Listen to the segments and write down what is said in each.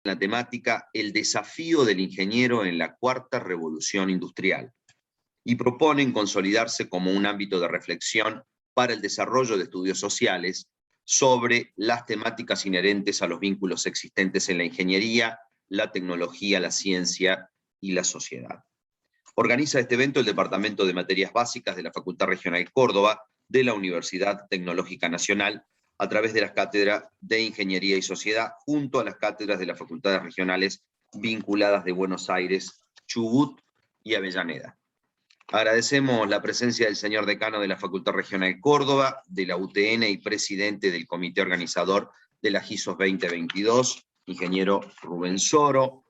la temática El desafío del ingeniero en la cuarta revolución industrial, y proponen consolidarse como un ámbito de reflexión para el desarrollo de estudios sociales sobre las temáticas inherentes a los vínculos existentes en la ingeniería, la tecnología, la ciencia y la sociedad. Organiza este evento el Departamento de Materias Básicas de la Facultad Regional Córdoba de la Universidad Tecnológica Nacional, a través de las cátedras de Ingeniería y Sociedad, junto a las cátedras de las facultades regionales vinculadas de Buenos Aires, Chubut y Avellaneda. Agradecemos la presencia del señor decano de la Facultad Regional Córdoba, de la UTN y presidente del comité organizador de la GISOS 2022, ingeniero Rubén Soro,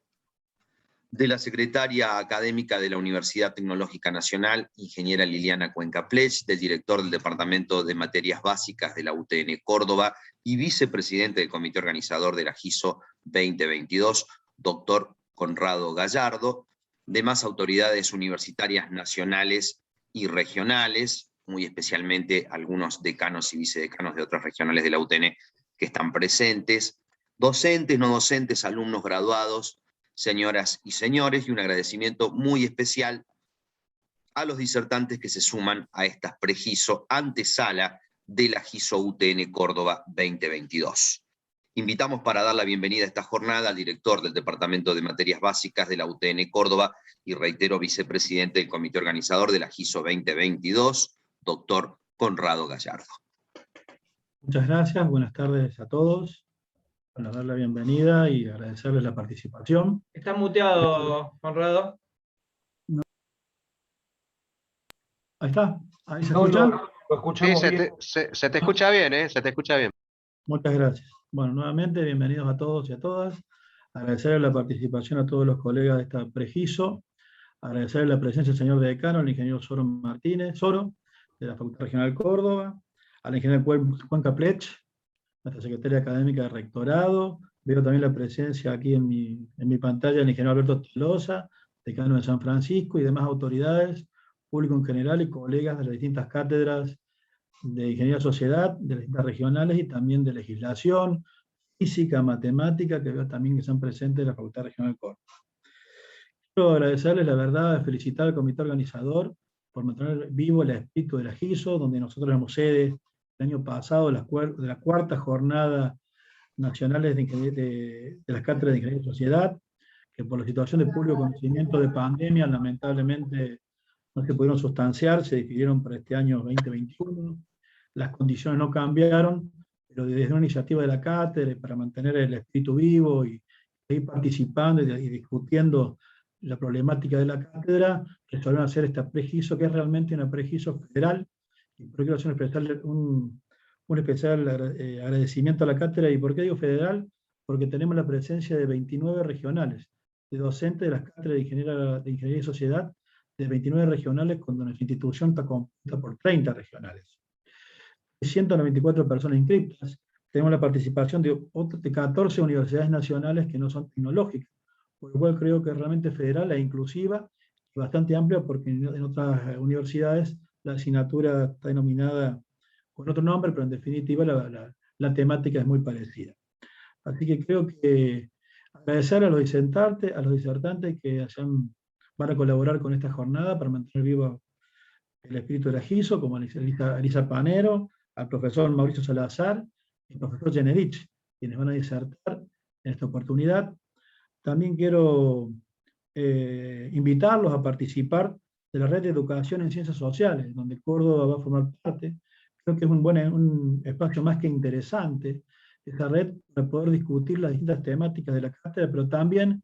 de la secretaria académica de la Universidad Tecnológica Nacional, ingeniera Liliana Cuenca Plech, del director del Departamento de Materias Básicas de la UTN Córdoba y vicepresidente del comité organizador de la GISO 2022, doctor Conrado Gallardo, demás autoridades universitarias nacionales y regionales, muy especialmente algunos decanos y vicedecanos de otras regionales de la UTN que están presentes, docentes, no docentes, alumnos graduados, señoras y señores, y un agradecimiento muy especial a los disertantes que se suman a esta pre-GISO antesala de la GISO UTN Córdoba 2022. Invitamos para dar la bienvenida a esta jornada al director del Departamento de Materias Básicas de la UTN Córdoba y, reitero, vicepresidente del comité organizador de la GISO 2022, doctor Conrado Gallardo. Muchas gracias, buenas tardes a todos. Para dar la bienvenida y agradecerles la participación. Está muteado, Conrado. No. Ahí está, ahí se escucha. Lo escuchamos bien. Se te escucha bien, ¿eh? Se te escucha bien. Muchas gracias. Bueno, nuevamente, bienvenidos a todos y a todas. Agradecerles la participación a todos los colegas de esta pre-GISO. Agradecerles la presencia del señor decano, el ingeniero Soro Martínez, Soro, de la Facultad Regional Córdoba, al ingeniero Cuenca Plech, nuestra secretaria académica de rectorado. Veo también la presencia aquí en mi pantalla del ingeniero Alberto Tolosa, decano de San Francisco, y demás autoridades, público en general y colegas de las distintas cátedras de Ingeniería y Sociedad, de las distintas regionales y también de Legislación, Física, Matemática, que veo también que están presentes en la Facultad Regional Córdoba. Quiero agradecerles, la verdad, felicitar al comité organizador por mantener vivo el espíritu de la GISO, donde nosotros éramos sede el año pasado de la cuarta jornada nacionales de las cátedras de Ingeniería y Sociedad, que por la situación de público conocimiento de pandemia, lamentablemente no se pudieron sustanciar, se difirieron para este año 2021. Las condiciones no cambiaron, pero desde una iniciativa de la cátedra para mantener el espíritu vivo y seguir participando y discutiendo la problemática de la cátedra, resolvieron hacer esta pre-GISO, que es realmente una pre-GISO federal. Y por quiero hacer un especial agradecimiento a la cátedra. ¿Y por qué digo federal? Porque tenemos la presencia de 29 regionales, de docentes de las cátedras de Ingeniería y Sociedad, de 29 regionales, cuando nuestra institución está compuesta por 30 regionales. 194 personas inscritas. Tenemos la participación de 14 universidades nacionales que no son tecnológicas, por lo cual creo que es realmente federal e inclusiva, y bastante amplia, porque en otras universidades la asignatura está denominada con otro nombre, pero en definitiva la temática es muy parecida. Así que creo que agradecer a los disertantes que van a colaborar con esta jornada para mantener vivo el espíritu de la GISO, como Elisa Panero, al profesor Mauricio Salazar y al profesor Generich, quienes van a disertar en esta oportunidad. También quiero invitarlos a participar de la red de educación en ciencias sociales, donde Córdoba va a formar parte. Creo que es un espacio más que interesante, esa red, para poder discutir las distintas temáticas de la cátedra, pero también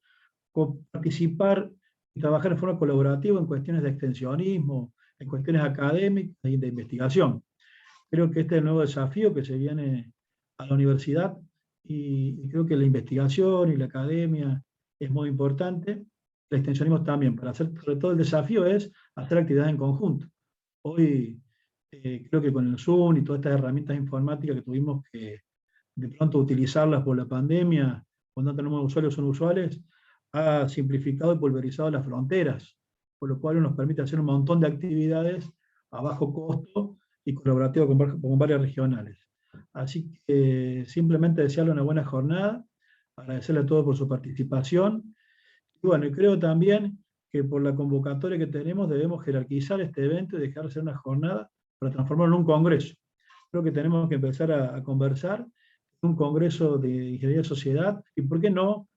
participar y trabajar de forma colaborativa en cuestiones de extensionismo, en cuestiones académicas y de investigación. Creo que este es el nuevo desafío que se viene a la universidad, y creo que la investigación y la academia es muy importante, el extensionismo también, para hacer, sobre todo el desafío es hacer actividades en conjunto. Hoy creo que con el Zoom y todas estas herramientas informáticas que tuvimos que de pronto utilizarlas por la pandemia, cuando no tenemos usuarios son usuales, ha simplificado y pulverizado las fronteras, por lo cual nos permite hacer un montón de actividades a bajo costo y colaborativo con varias regionales. Así que simplemente desearle una buena jornada, Agradecerle a todos por su participación. Y bueno, y creo también que por la convocatoria que tenemos debemos jerarquizar este evento y dejar de ser una jornada para transformarlo en un congreso. Creo que tenemos que empezar a conversar un congreso de ingeniería de sociedad, y por qué no,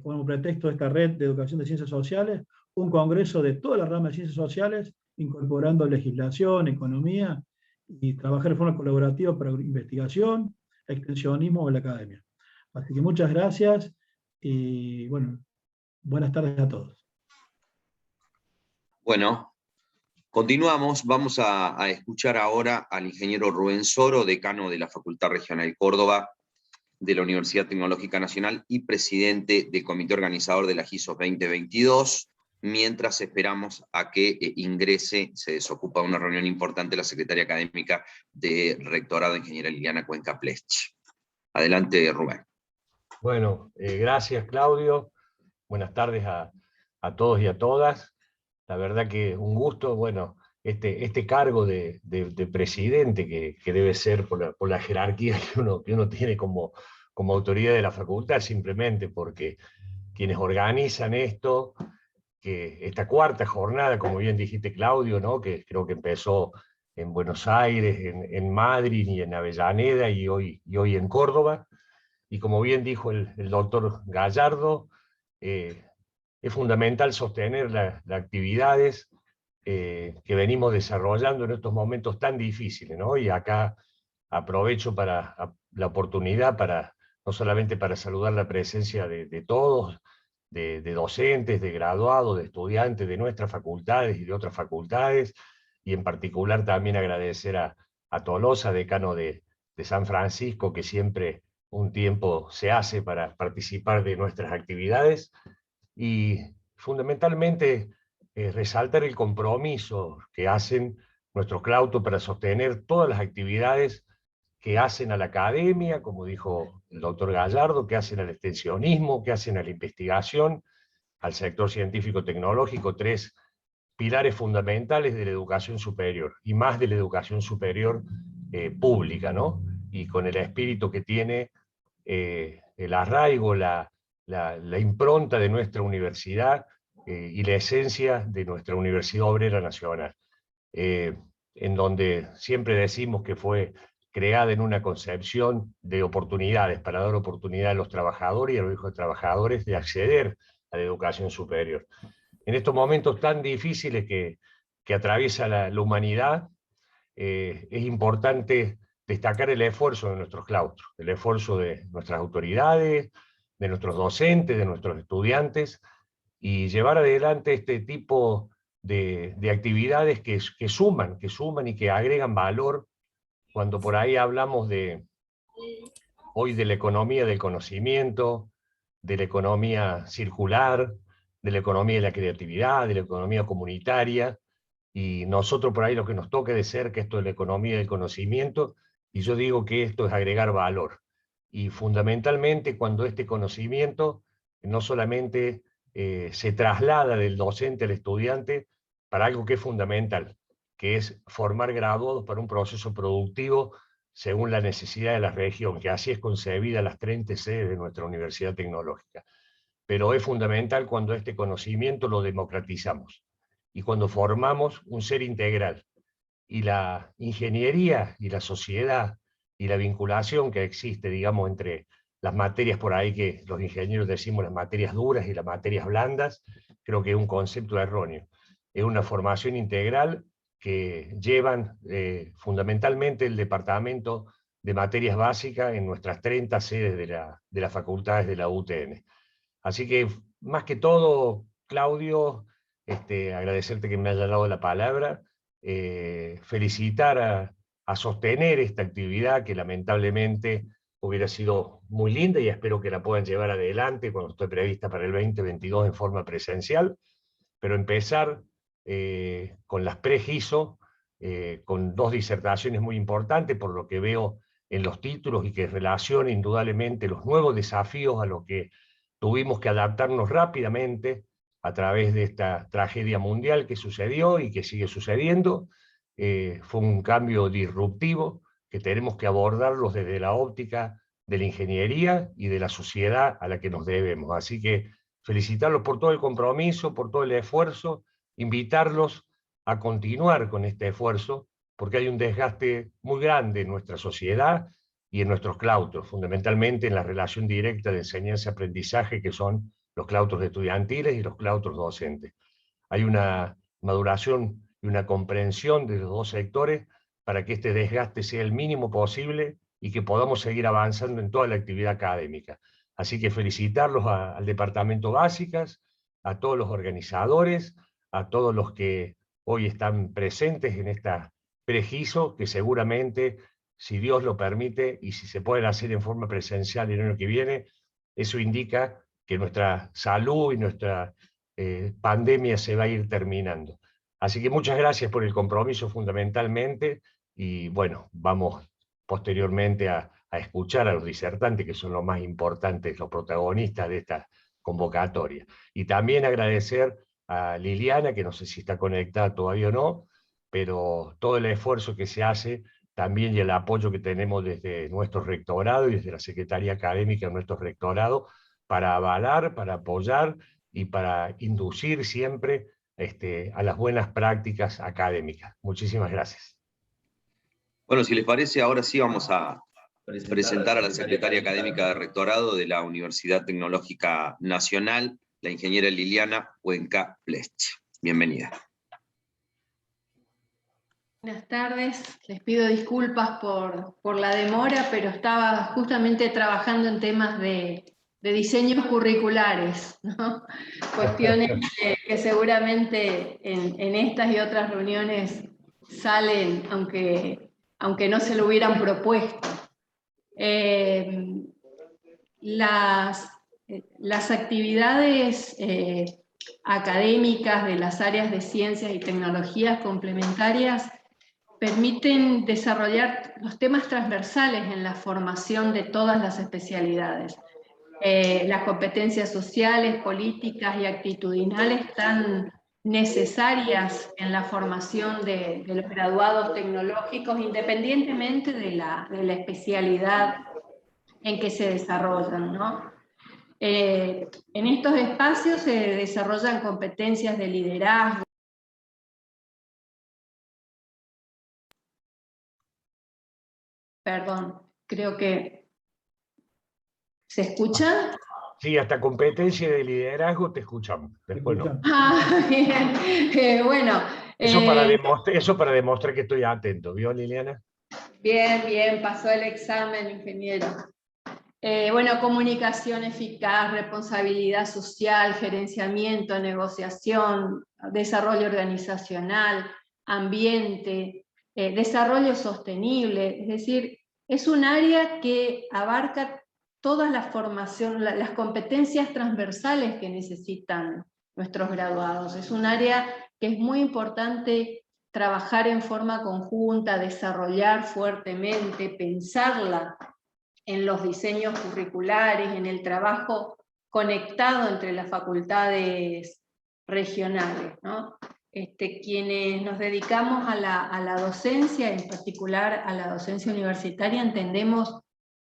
como pretexto de esta red de educación de ciencias sociales, un congreso de todas las ramas de ciencias sociales, incorporando legislación, economía, y trabajar de forma colaborativa para investigación, extensionismo en la academia. Así que muchas gracias, y bueno, buenas tardes a todos. Bueno, continuamos. Vamos a escuchar ahora al ingeniero Rubén Soro, decano de la Facultad Regional Córdoba de la Universidad Tecnológica Nacional y presidente del comité organizador de la GISOS 2022, mientras esperamos a que ingrese, se desocupa una reunión importante, la secretaria académica de Rectorado de Ingeniería Liliana Cuenca Plech. Adelante, Rubén. Bueno, gracias, Claudio. Buenas tardes a todos y a todas. La verdad que un gusto, bueno, este cargo de presidente que debe ser por la jerarquía que uno tiene como autoridad de la facultad, simplemente porque quienes organizan esto, que esta cuarta jornada, como bien dijiste, Claudio, ¿no? Que creo que empezó en Buenos Aires, en Madrid y en Avellaneda y hoy en Córdoba, y como bien dijo el doctor Gallardo, es fundamental sostener las actividades que venimos desarrollando en estos momentos tan difíciles, ¿no? Y acá aprovecho la oportunidad no solamente para saludar la presencia de todos, de docentes, de graduados, de estudiantes de nuestras facultades y de otras facultades, y en particular también agradecer a Tolosa, decano de San Francisco, que siempre un tiempo se hace para participar de nuestras actividades, y fundamentalmente resaltar el compromiso que hacen nuestros claustros para sostener todas las actividades que hacen a la academia, como dijo el doctor Gallardo, que hacen al extensionismo, que hacen a la investigación, al sector científico-tecnológico, tres pilares fundamentales de la educación superior, y más de la educación superior pública, ¿no? Y con el espíritu que tiene el arraigo, la impronta de nuestra universidad y la esencia de nuestra Universidad Obrera Nacional, en donde siempre decimos que fue creada en una concepción de oportunidades, para dar oportunidad a los trabajadores y a los hijos de trabajadores de acceder a la educación superior. En estos momentos tan difíciles que atraviesa la humanidad, es importante destacar el esfuerzo de nuestros claustros, el esfuerzo de nuestras autoridades, de nuestros docentes, de nuestros estudiantes, y llevar adelante este tipo de actividades que suman y que agregan valor, cuando por ahí hablamos hoy de la economía del conocimiento, de la economía circular, de la economía de la creatividad, de la economía comunitaria, y nosotros por ahí lo que nos toca de cerca esto de la economía del conocimiento, y yo digo que esto es agregar valor, y fundamentalmente cuando este conocimiento no solamente se traslada del docente al estudiante para algo que es fundamental, que es formar graduados para un proceso productivo según la necesidad de la región, que así es concebida las 30 sedes de nuestra Universidad Tecnológica. Pero es fundamental cuando este conocimiento lo democratizamos, y cuando formamos un ser integral. Y la ingeniería y la sociedad y la vinculación que existe, digamos, entre las materias por ahí que los ingenieros decimos las materias duras y las materias blandas, creo que es un concepto erróneo. Es una formación integral que llevan fundamentalmente el Departamento de Materias Básicas en nuestras 30 sedes de las facultades de la UTN. Así que, más que todo, Claudio, agradecerte que me haya dado la palabra, felicitar a sostener esta actividad que lamentablemente hubiera sido muy linda, y espero que la puedan llevar adelante cuando esté prevista para el 2022 en forma presencial, pero empezar con las pre-GISO, con 2 disertaciones muy importantes, por lo que veo en los títulos, y que relaciona indudablemente los nuevos desafíos a los que tuvimos que adaptarnos rápidamente a través de esta tragedia mundial que sucedió y que sigue sucediendo. Fue un cambio disruptivo que tenemos que abordarlos desde la óptica de la ingeniería y de la sociedad a la que nos debemos. Así que felicitarlos por todo el compromiso, por todo el esfuerzo, invitarlos a continuar con este esfuerzo, porque hay un desgaste muy grande en nuestra sociedad y en nuestros claustros, fundamentalmente en la relación directa de enseñanza-aprendizaje, que son los claustros estudiantiles y los claustros docentes. Hay una maduración y una comprensión de los dos sectores para que este desgaste sea el mínimo posible y que podamos seguir avanzando en toda la actividad académica. Así que felicitarlos al Departamento Básicas, a todos los organizadores, a todos los que hoy están presentes en esta prejizo, que seguramente, si Dios lo permite, y si se pueden hacer en forma presencial el año que viene, eso indica que nuestra salud y nuestra pandemia se va a ir terminando. Así que muchas gracias por el compromiso fundamentalmente, y bueno, vamos posteriormente a escuchar a los disertantes, que son los más importantes, los protagonistas de esta convocatoria. Y también agradecer a Liliana, que no sé si está conectada todavía o no, pero todo el esfuerzo que se hace también y el apoyo que tenemos desde nuestro rectorado y desde la Secretaría Académica de nuestro rectorado para avalar, para apoyar y para inducir siempre a las buenas prácticas académicas. Muchísimas gracias. Bueno, si les parece, ahora sí vamos a presentar a la Secretaria Académica de Rectorado de la Universidad Tecnológica Nacional, la ingeniera Liliana Cuenca Plech. Bienvenida. Buenas tardes, les pido disculpas por la demora, pero estaba justamente trabajando en temas de diseños curriculares, ¿no? Cuestiones que seguramente en estas y otras reuniones salen, aunque no se lo hubieran propuesto. Las actividades académicas de las áreas de ciencias y tecnologías complementarias permiten desarrollar los temas transversales en la formación de todas las especialidades. Las competencias sociales, políticas y actitudinales tan necesarias en la formación de los graduados tecnológicos, independientemente de la especialidad en que se desarrollan, ¿no? En estos espacios se desarrollan competencias de liderazgo. Perdón, creo que... ¿Se escucha? Sí, hasta competencia de liderazgo te escuchamos. Después no. Ah, bien. Bueno. Eso para demostrar que estoy atento, ¿vio, Liliana? Bien, pasó el examen, ingeniero. Bueno, comunicación eficaz, responsabilidad social, gerenciamiento, negociación, desarrollo organizacional, ambiente, desarrollo sostenible, es decir, es un área que abarca todas las formaciones, las competencias transversales que necesitan nuestros graduados. Es un área que es muy importante trabajar en forma conjunta, desarrollar fuertemente, pensarla en los diseños curriculares, en el trabajo conectado entre las facultades regionales, ¿no? Quienes nos dedicamos a la docencia, en particular a la docencia universitaria, entendemos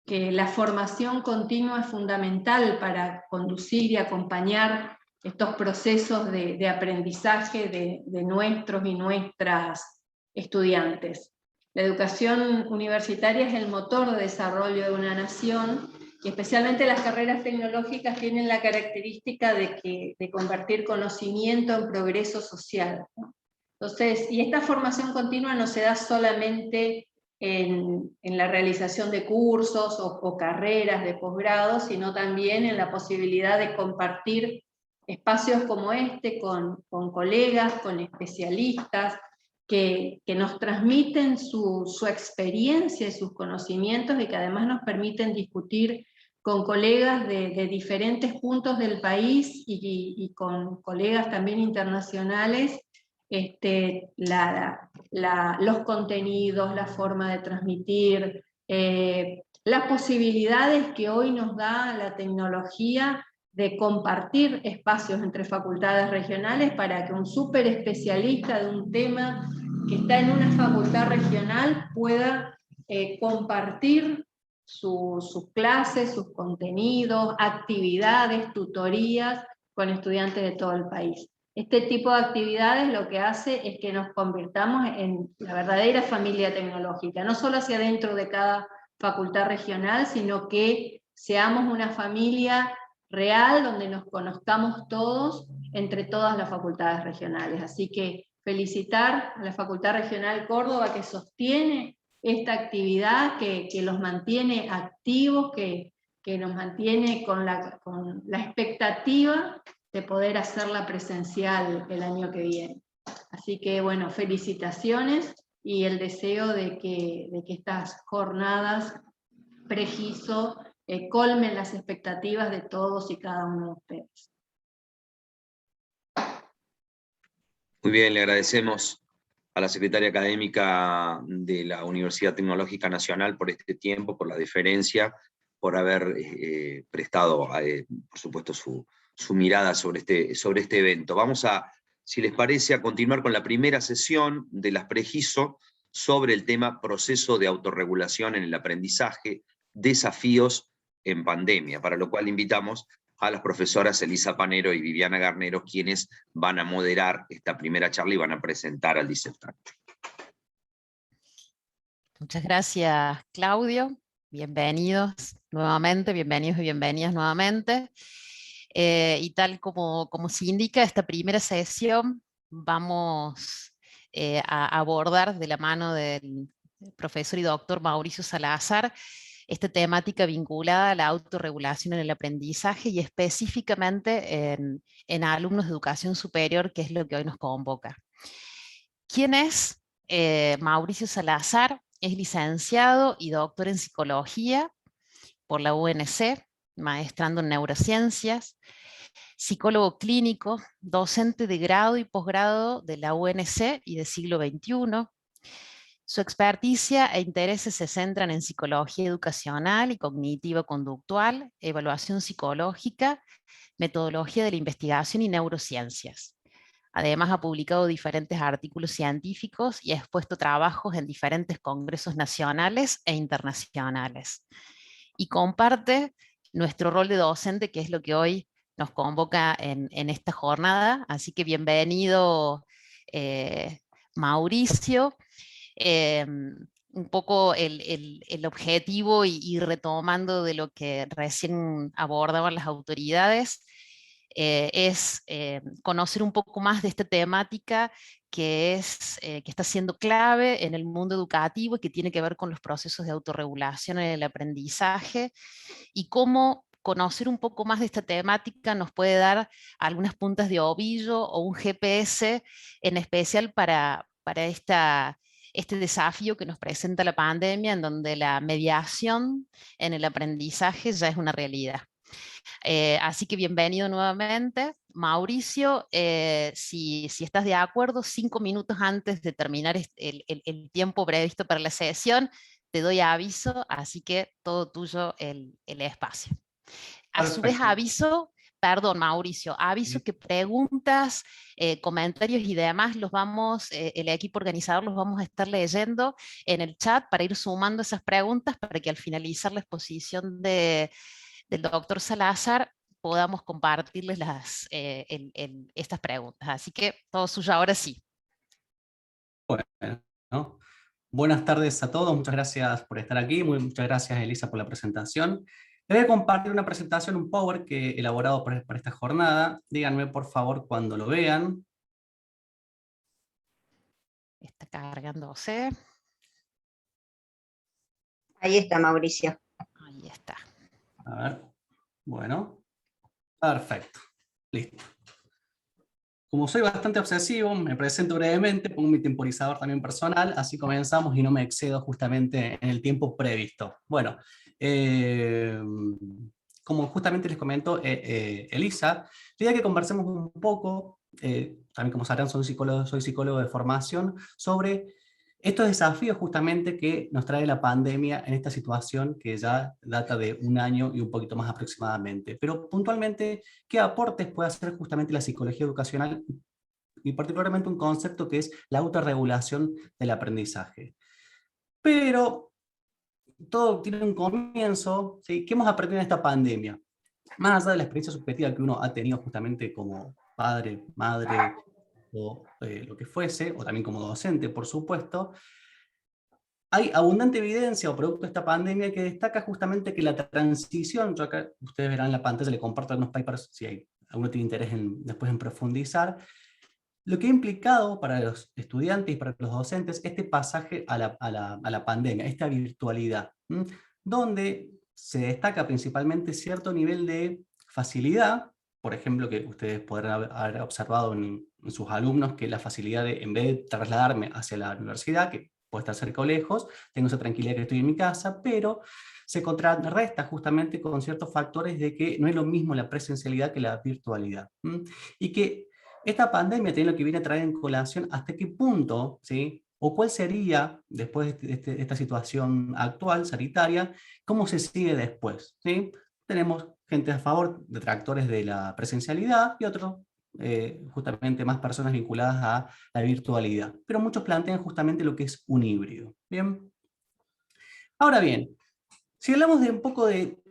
que la formación continua es fundamental para conducir y acompañar estos procesos de aprendizaje de nuestros y nuestras estudiantes. La educación universitaria es el motor de desarrollo de una nación, y especialmente las carreras tecnológicas tienen la característica de convertir conocimiento en progreso social, ¿no? Entonces, y esta formación continua no se da solamente en la realización de cursos o carreras de posgrado, sino también en la posibilidad de compartir espacios como este con colegas, con especialistas, que nos transmiten su experiencia y sus conocimientos, y que además nos permiten discutir con colegas de diferentes puntos del país y con colegas también internacionales, los contenidos, la forma de transmitir, las posibilidades que hoy nos da la tecnología de compartir espacios entre facultades regionales para que un súper especialista de un tema que está en una facultad regional pueda compartir sus clases, sus contenidos, actividades, tutorías con estudiantes de todo el país. Este tipo de actividades lo que hace es que nos convirtamos en la verdadera familia tecnológica, no solo hacia dentro de cada facultad regional, sino que seamos una familia real donde nos conozcamos todos entre todas las facultades regionales. Así que felicitar a la Facultad Regional Córdoba que sostiene esta actividad, que los mantiene activos, que nos mantiene con la expectativa de poder hacerla presencial el año que viene. Así que bueno, felicitaciones y el deseo de que estas jornadas Pregiso colmen las expectativas de todos y cada uno de ustedes. Muy bien, le agradecemos a la secretaria académica de la Universidad Tecnológica Nacional por este tiempo, por la deferencia, por haber prestado, por supuesto, su mirada sobre este evento. Vamos a, si les parece, a continuar con la primera sesión de las Pregiso sobre el tema proceso de autorregulación en el aprendizaje, desafíos en pandemia, para lo cual invitamos a las profesoras Elisa Panero y Viviana Garnero, quienes van a moderar esta primera charla y van a presentar al disertante. Muchas gracias, Claudio. Bienvenidos nuevamente, bienvenidos y bienvenidas nuevamente. Y tal como se indica, esta primera sesión vamos a abordar de la mano del profesor y doctor Mauricio Salazar esta temática vinculada a la autorregulación en el aprendizaje y específicamente en alumnos de educación superior, que es lo que hoy nos convoca. ¿Quién es Mauricio Salazar? Es licenciado y doctor en psicología por la UNC, maestrando en neurociencias, psicólogo clínico, docente de grado y posgrado de la UNC y de siglo XXI. Su experticia e intereses se centran en psicología educacional y cognitivo-conductual, evaluación psicológica, metodología de la investigación y neurociencias. Además ha publicado diferentes artículos científicos y ha expuesto trabajos en diferentes congresos nacionales e internacionales. Y comparte nuestro rol de docente, que es lo que hoy nos convoca en esta jornada. Así que bienvenido, Mauricio. Un poco el objetivo y retomando de lo que recién abordaban las autoridades, es conocer un poco más de esta temática que está siendo clave en el mundo educativo y que tiene que ver con los procesos de autorregulación en el aprendizaje y cómo conocer un poco más de esta temática nos puede dar algunas puntas de ovillo o un GPS en especial para este desafío que nos presenta la pandemia, en donde la mediación en el aprendizaje ya es una realidad. Así que bienvenido nuevamente. Mauricio, si estás de acuerdo, 5 minutos antes de terminar el tiempo previsto para la sesión, te doy aviso, así que todo tuyo el espacio. A su vez aviso, perdón Mauricio, aviso que preguntas, comentarios y demás los vamos, el equipo organizador los vamos a estar leyendo en el chat para ir sumando esas preguntas para que al finalizar la exposición del doctor Salazar podamos compartirles estas preguntas. Así que todo suyo ahora sí. Bueno, buenas tardes a todos, muchas gracias por estar aquí, muchas gracias Elisa por la presentación. Les voy a compartir una presentación, un PowerPoint que he elaborado para esta jornada. Díganme por favor cuando lo vean. Está cargándose. Ahí está, Mauricio. Ahí está. A ver, bueno, perfecto, listo. Como soy bastante obsesivo, me presento brevemente, pongo mi temporizador también personal, así comenzamos y no me excedo justamente en el tiempo previsto. Bueno, como justamente les comentó Elisa, la idea es que conversemos un poco, también como sabrán soy psicólogo de formación, sobre estos desafíos justamente que nos trae la pandemia en esta situación que ya data de 1 año y un poquito más aproximadamente. Pero puntualmente, ¿qué aportes puede hacer justamente la psicología educacional y particularmente un concepto que es la autorregulación del aprendizaje? Pero todo tiene un comienzo, ¿sí? ¿Qué hemos aprendido en esta pandemia? Más allá de la experiencia subjetiva que uno ha tenido justamente como padre, madre, o lo que fuese, o también como docente, por supuesto, hay abundante evidencia o producto de esta pandemia que destaca justamente que la transición, yo acá, ustedes verán en la pantalla, le comparto algunos papers si alguno tiene interés después en profundizar, lo que ha implicado para los estudiantes y para los docentes este pasaje a la pandemia, esta virtualidad, donde se destaca principalmente cierto nivel de facilidad, por ejemplo, que ustedes podrán haber observado en sus alumnos, que la facilidad de, en vez de trasladarme hacia la universidad, que puede estar cerca o lejos, tengo esa tranquilidad que estoy en mi casa, pero se contrarresta justamente con ciertos factores de que no es lo mismo la presencialidad que la virtualidad. Y que esta pandemia tiene lo que viene a traer en colación hasta qué punto, ¿sí? O cuál sería, después de esta situación actual, sanitaria, cómo se sigue después, ¿sí? Tenemos gente a favor, detractores de la presencialidad, y otros, justamente más personas vinculadas a la virtualidad. Pero muchos plantean justamente lo que es un híbrido. ¿Bien? Ahora bien, si hablamos de un poco de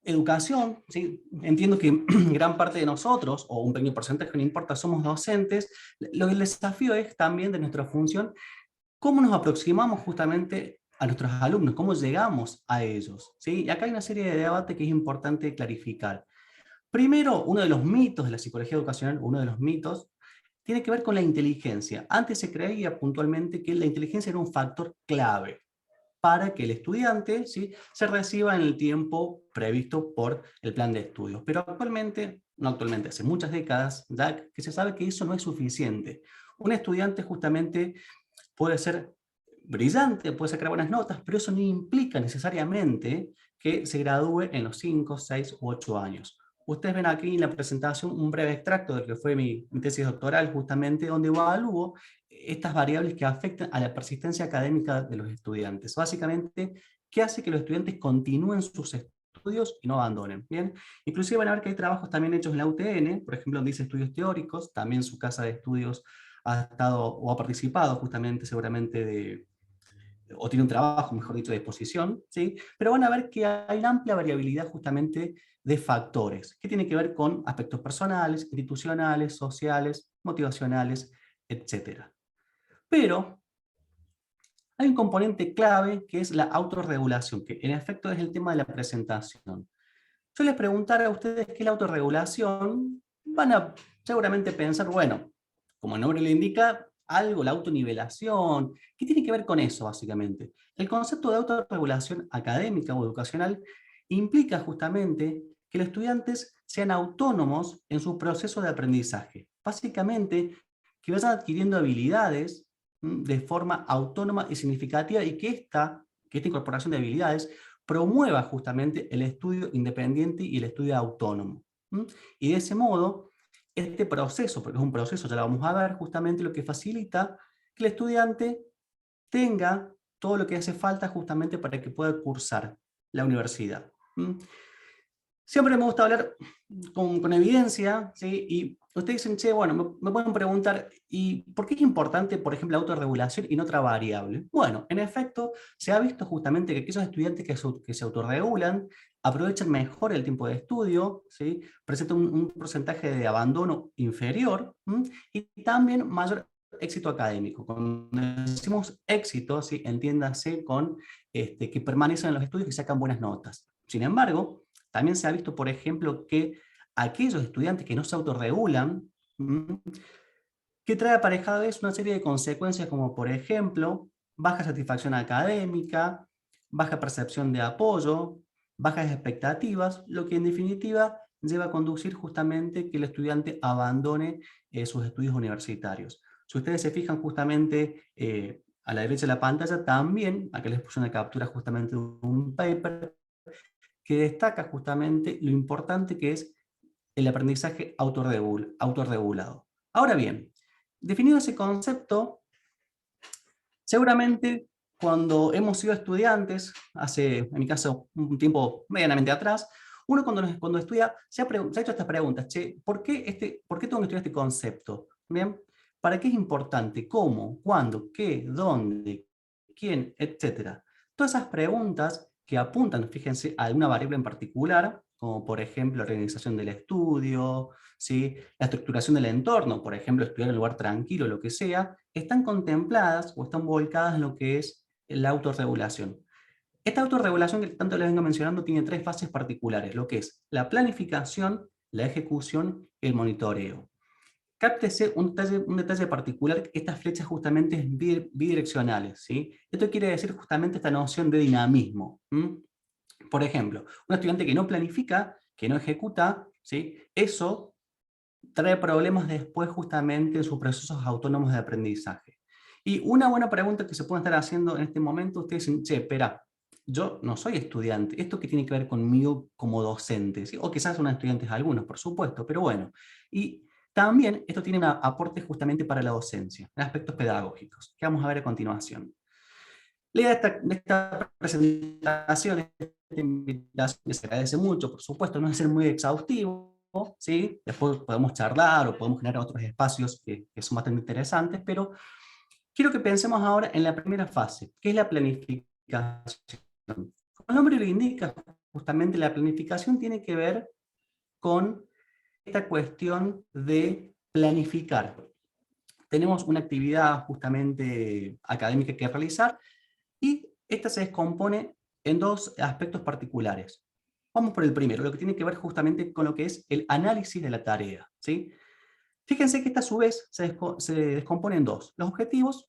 educación, ¿sí? Entiendo que gran parte de nosotros, o un pequeño porcentaje, no importa, somos docentes. El desafío es también de nuestra función, cómo nos aproximamos justamente a nuestros alumnos, cómo llegamos a ellos, ¿sí? Y acá hay una serie de debates que es importante clarificar. Primero, uno de los mitos de la psicología educacional, uno de los mitos, tiene que ver con la inteligencia. Antes se creía puntualmente que la inteligencia era un factor clave para que el estudiante, ¿sí?, se reciba en el tiempo previsto por el plan de estudios. Pero actualmente, no actualmente, hace muchas décadas, ya que se sabe que eso no es suficiente. Un estudiante justamente puede ser brillante, puede sacar buenas notas, pero eso no implica necesariamente que se gradúe en los 5, 6 u 8 años. Ustedes ven aquí en la presentación un breve extracto de lo que fue mi tesis doctoral, justamente donde evalúo estas variables que afectan a la persistencia académica de los estudiantes. Básicamente, ¿qué hace que los estudiantes continúen sus estudios y no abandonen? ¿Bien? Inclusive van a ver que hay trabajos también hechos en la UTN, por ejemplo, donde dice estudios teóricos, también su casa de estudios ha estado o ha participado justamente seguramente o tiene un trabajo, mejor dicho, de exposición, ¿sí? Pero van a ver que hay una amplia variabilidad justamente de factores, que tiene que ver con aspectos personales, institucionales, sociales, motivacionales, etc. Pero hay un componente clave que es la autorregulación, que en efecto es el tema de la presentación. Yo les preguntara a ustedes qué es la autorregulación, van a seguramente pensar, bueno, como el nombre le indica, algo, la autonivelación. ¿Qué tiene que ver con eso, básicamente? El concepto de autorregulación académica o educacional implica justamente que los estudiantes sean autónomos en su proceso de aprendizaje. Básicamente, que vayan adquiriendo habilidades de forma autónoma y significativa, y que esta incorporación de habilidades promueva justamente el estudio independiente y el estudio autónomo. Y de ese modo, este proceso, porque es un proceso, ya lo vamos a ver, justamente lo que facilita que el estudiante tenga todo lo que hace falta justamente para que pueda cursar la universidad. Siempre me gusta hablar con evidencia, ¿sí? Y ustedes dicen, che, bueno, me pueden preguntar, ¿y por qué es importante, por ejemplo, la autorregulación y no otra variable? Bueno, en efecto, se ha visto justamente que aquellos estudiantes que se autorregulan aprovechan mejor el tiempo de estudio, ¿sí? Presentan un porcentaje de abandono inferior, y también mayor éxito académico. Cuando decimos éxito, ¿sí?, entiéndase con que permanecen en los estudios y sacan buenas notas. Sin embargo, también se ha visto, por ejemplo, que aquellos estudiantes que no se autorregulan, que trae aparejada es una serie de consecuencias como, por ejemplo, baja satisfacción académica, baja percepción de apoyo, bajas expectativas, lo que en definitiva lleva a conducir justamente que el estudiante abandone sus estudios universitarios. Si ustedes se fijan justamente a la derecha de la pantalla, también, acá les puse una captura justamente de un paper, que destaca justamente lo importante que es el aprendizaje autorregulado. Ahora bien, definido ese concepto, seguramente cuando hemos sido estudiantes, hace, en mi caso, un tiempo medianamente atrás, uno cuando estudia se ha hecho estas preguntas, che, ¿por qué tengo que estudiar este concepto? ¿Bien? ¿Para qué es importante? ¿Cómo? ¿Cuándo? ¿Qué? ¿Dónde? ¿Quién? Etcétera. Todas esas preguntas que apuntan, fíjense, a alguna variable en particular, como por ejemplo la organización del estudio, ¿sí? La estructuración del entorno, por ejemplo, estudiar en un lugar tranquilo, lo que sea, están contempladas o están volcadas en lo que es la autorregulación. Esta autorregulación que tanto les vengo mencionando tiene 3 fases particulares, lo que es la planificación, la ejecución y el monitoreo. Cáptese un detalle particular, estas flechas justamente es bidireccionales, ¿sí? Esto quiere decir justamente esta noción de dinamismo. Por ejemplo, un estudiante que no planifica, que no ejecuta, ¿sí? Eso trae problemas después justamente en sus procesos autónomos de aprendizaje. Y una buena pregunta que se pueden estar haciendo en este momento, ustedes dicen, che, espera, yo no soy estudiante, ¿esto qué tiene que ver conmigo como docente? ¿Sí? O quizás son estudiantes algunos, por supuesto, pero bueno. Y también esto tiene un aporte justamente para la docencia, en aspectos pedagógicos, que vamos a ver a continuación. La idea de esta presentación, esta invitación, que se agradece mucho, por supuesto, no es ser muy exhaustivo, ¿sí? Después podemos charlar o podemos generar otros espacios que son bastante interesantes, pero quiero que pensemos ahora en la primera fase, que es la planificación. Como el nombre lo indica, justamente la planificación tiene que ver con esta cuestión de planificar. Tenemos una actividad justamente académica que realizar y esta se descompone en 2 aspectos particulares. Vamos por el primero, lo que tiene que ver justamente con lo que es el análisis de la tarea, ¿sí? Fíjense que esta a su vez se descompone en 2, los objetivos,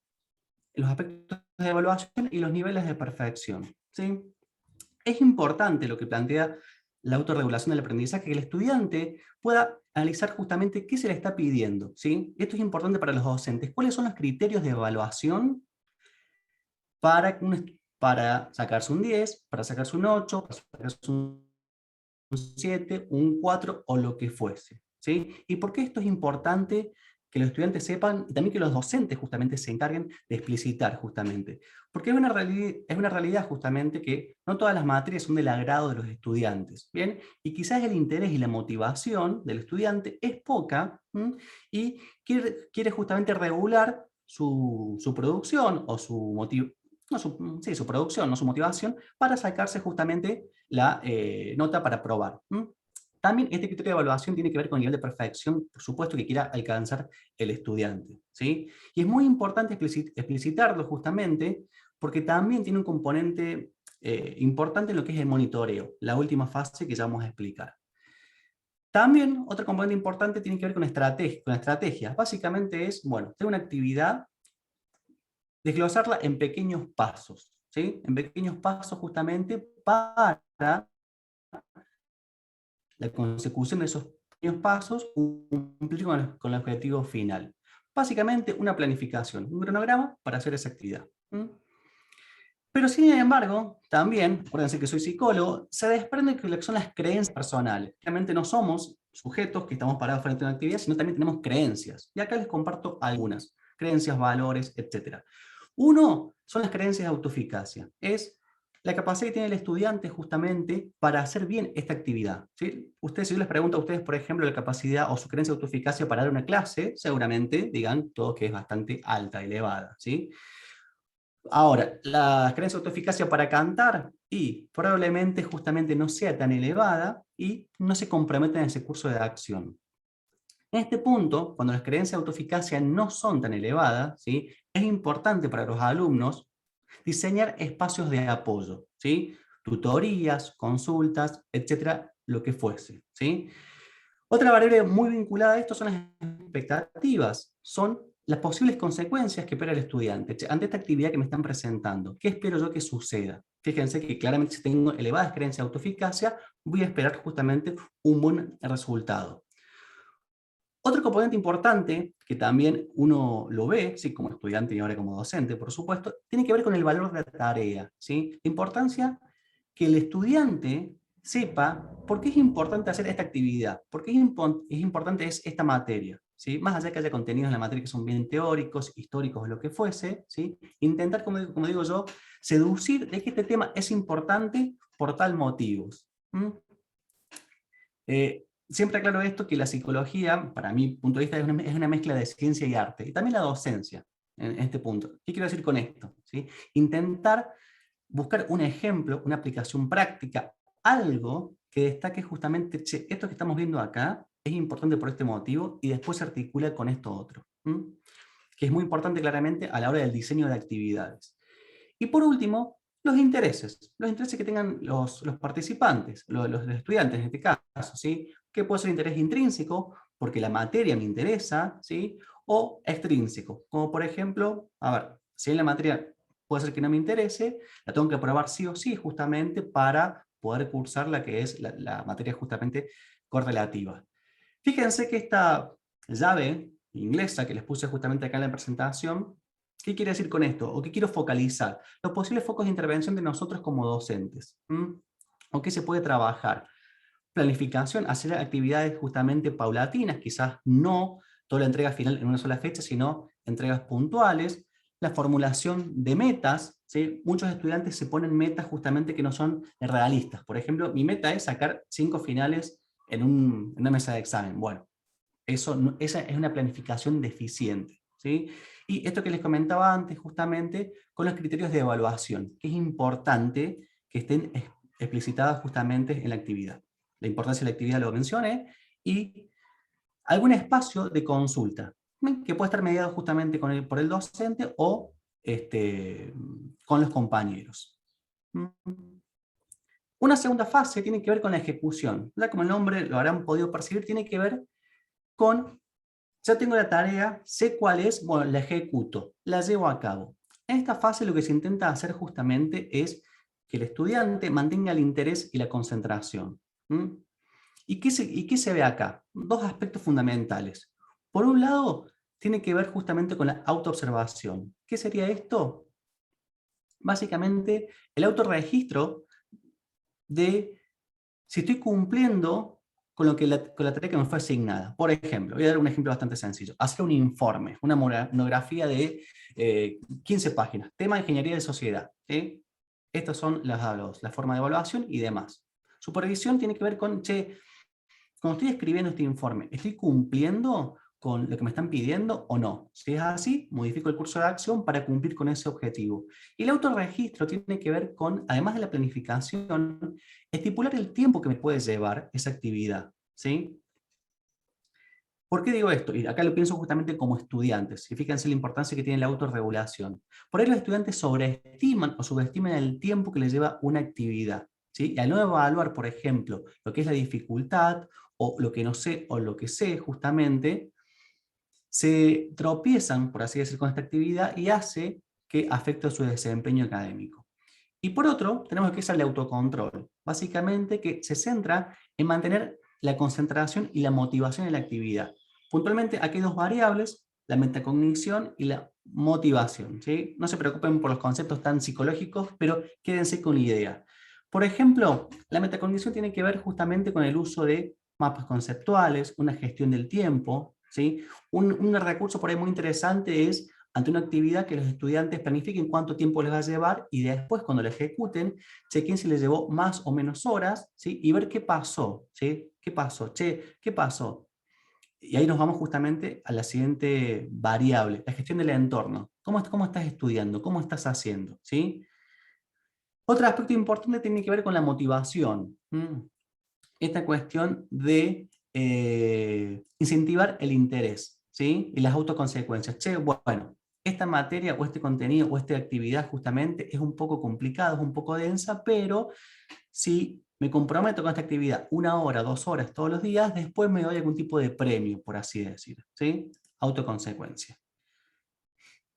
los aspectos de evaluación y los niveles de perfección, ¿sí? Es importante lo que plantea la autorregulación del aprendizaje, que el estudiante pueda analizar justamente qué se le está pidiendo, ¿sí? Esto es importante para los docentes. ¿Cuáles son los criterios de evaluación para sacarse un 10, para sacarse un 8, para sacarse un 7, un 4 o lo que fuese, ¿sí? ¿Y por qué esto es importante que los estudiantes sepan y también que los docentes justamente se encarguen de explicitar justamente? Porque es una realidad justamente que no todas las materias son del agrado de los estudiantes, ¿bien? Y quizás el interés y la motivación del estudiante es poca, y quiere justamente regular su producción o su producción, no su motivación, para sacarse justamente la nota para aprobar. También este criterio de evaluación tiene que ver con el nivel de perfección, por supuesto, que quiera alcanzar el estudiante, ¿sí? Y es muy importante explicitarlo justamente porque también tiene un componente importante en lo que es el monitoreo, la última fase que ya vamos a explicar. También otro componente importante tiene que ver con estrategias. Básicamente es, bueno, tener una actividad, desglosarla en pequeños pasos, ¿sí? En pequeños pasos justamente para la consecución de esos pequeños pasos cumplir con el objetivo final. Básicamente una planificación, un cronograma para hacer esa actividad. Pero sin embargo, también, acuérdense que soy psicólogo, se desprende que lo que son las creencias personales. Realmente no somos sujetos que estamos parados frente a una actividad, sino también tenemos creencias. Y acá les comparto algunas. Creencias, valores, etc. Uno son las creencias de autoeficacia. Es la capacidad que tiene el estudiante justamente para hacer bien esta actividad, ¿sí? Si yo les pregunto a ustedes, por ejemplo, la capacidad o su creencia de autoeficacia para dar una clase, seguramente digan todos que es bastante alta, elevada, ¿sí? Ahora, la creencia de autoeficacia para cantar, y probablemente justamente no sea tan elevada y no se comprometa en ese curso de acción. En este punto, cuando las creencias de autoeficacia no son tan elevadas, ¿sí? Es importante para los alumnos diseñar espacios de apoyo, ¿sí? Tutorías, consultas, etcétera, lo que fuese, ¿sí? Otra variable muy vinculada a esto son las expectativas, son las posibles consecuencias que espera el estudiante ante esta actividad que me están presentando. ¿Qué espero yo que suceda? Fíjense que claramente si tengo elevadas creencias de autoeficacia, voy a esperar justamente un buen resultado. Otro componente importante, que también uno lo ve, ¿sí? Como estudiante y ahora como docente, por supuesto, tiene que ver con el valor de la tarea, ¿sí? La importancia que el estudiante sepa por qué es importante hacer esta actividad, por qué es importante esta materia, ¿sí? Más allá de que haya contenidos en la materia que son bien teóricos, históricos, lo que fuese, ¿sí? Intentar, como digo yo, seducir de que este tema es importante por tal motivos. Siempre aclaro esto, que la psicología, para mi punto de vista, es una mezcla de ciencia y arte, y también la docencia, en este punto. ¿Qué quiero decir con esto? ¿Sí? Intentar buscar un ejemplo, una aplicación práctica, algo que destaque justamente, che, esto que estamos viendo acá es importante por este motivo y después se articula con esto otro, que es muy importante claramente a la hora del diseño de actividades. Y por último, los intereses que tengan los participantes, los estudiantes en este caso, ¿sí? Que puede ser interés intrínseco, porque la materia me interesa, ¿sí? O extrínseco, como por ejemplo, a ver, si en la materia puede ser que no me interese, la tengo que aprobar sí o sí justamente para poder cursar la que es la materia justamente correlativa. Fíjense que esta llave inglesa que les puse justamente acá en la presentación, ¿qué quiere decir con esto? ¿O qué quiero focalizar? Los posibles focos de intervención de nosotros como docentes. ¿O qué se puede trabajar? Planificación, hacer actividades justamente paulatinas, quizás no toda la entrega final en una sola fecha, sino entregas puntuales, la formulación de metas, ¿sí? Muchos estudiantes se ponen metas justamente que no son realistas. Por ejemplo, mi meta es sacar 5 finales en una mesa de examen. Bueno, esa es una planificación deficiente, ¿sí? Y esto que les comentaba antes, justamente, con los criterios de evaluación, que es importante que estén explicitadas justamente en la actividad. La importancia de la actividad lo mencioné, y algún espacio de consulta, que puede estar mediado justamente por el docente o con los compañeros. Una segunda fase tiene que ver con la ejecución. Ya como el nombre lo habrán podido percibir, tiene que ver con, ya tengo la tarea, sé cuál es, bueno, la ejecuto, la llevo a cabo. En esta fase lo que se intenta hacer justamente es que el estudiante mantenga el interés y la concentración. ¿Y qué se ve acá? Dos aspectos fundamentales. Por un lado, tiene que ver justamente con la autoobservación. ¿Qué sería esto? Básicamente, el autorregistro de si estoy cumpliendo con la tarea que me fue asignada. Por ejemplo, voy a dar un ejemplo bastante sencillo. Hacer un informe, una monografía de 15 páginas, tema de ingeniería de sociedad. ¿Sí? Estas son las formas de evaluación y demás. Supervisión tiene que ver con, che, cuando estoy escribiendo este informe, ¿estoy cumpliendo con lo que me están pidiendo o no? Si es así, modifico el curso de acción para cumplir con ese objetivo. Y el autorregistro tiene que ver con, además de la planificación, estipular el tiempo que me puede llevar esa actividad, ¿sí? ¿Por qué digo esto? Y acá lo pienso justamente como estudiantes, y fíjense la importancia que tiene la autorregulación. Por ahí los estudiantes sobreestiman o subestiman el tiempo que les lleva una actividad, ¿sí? Y al no evaluar, por ejemplo, lo que es la dificultad, o lo que no sé, o lo que sé, justamente, se tropiezan, por así decir, con esta actividad y hace que afecte su desempeño académico. Y por otro, tenemos que es el autocontrol, básicamente que se centra en mantener la concentración y la motivación en la actividad. Puntualmente, aquí hay dos variables, la metacognición y la motivación, ¿sí? No se preocupen por los conceptos tan psicológicos, pero quédense con la idea. Por ejemplo, la metacognición tiene que ver justamente con el uso de mapas conceptuales, una gestión del tiempo, ¿sí? Un recurso por ahí muy interesante es, ante una actividad, que los estudiantes planifiquen cuánto tiempo les va a llevar y después, cuando la ejecuten, chequen si les llevó más o menos horas, ¿sí? Y ver qué pasó, ¿sí? ¿Qué pasó? Che, ¿qué pasó? Y ahí nos vamos justamente a la siguiente variable, la gestión del entorno. ¿Cómo estás estudiando? ¿Cómo estás haciendo? ¿Sí? Otro aspecto importante tiene que ver con la motivación. Esta cuestión de incentivar el interés, ¿sí? Y las autoconsecuencias. Che, bueno, esta materia o este contenido o esta actividad justamente es un poco complicada, es un poco densa, pero si me comprometo con esta actividad 1 hora, 2 horas todos los días, después me doy algún tipo de premio, por así decir, ¿sí? Autoconsecuencia.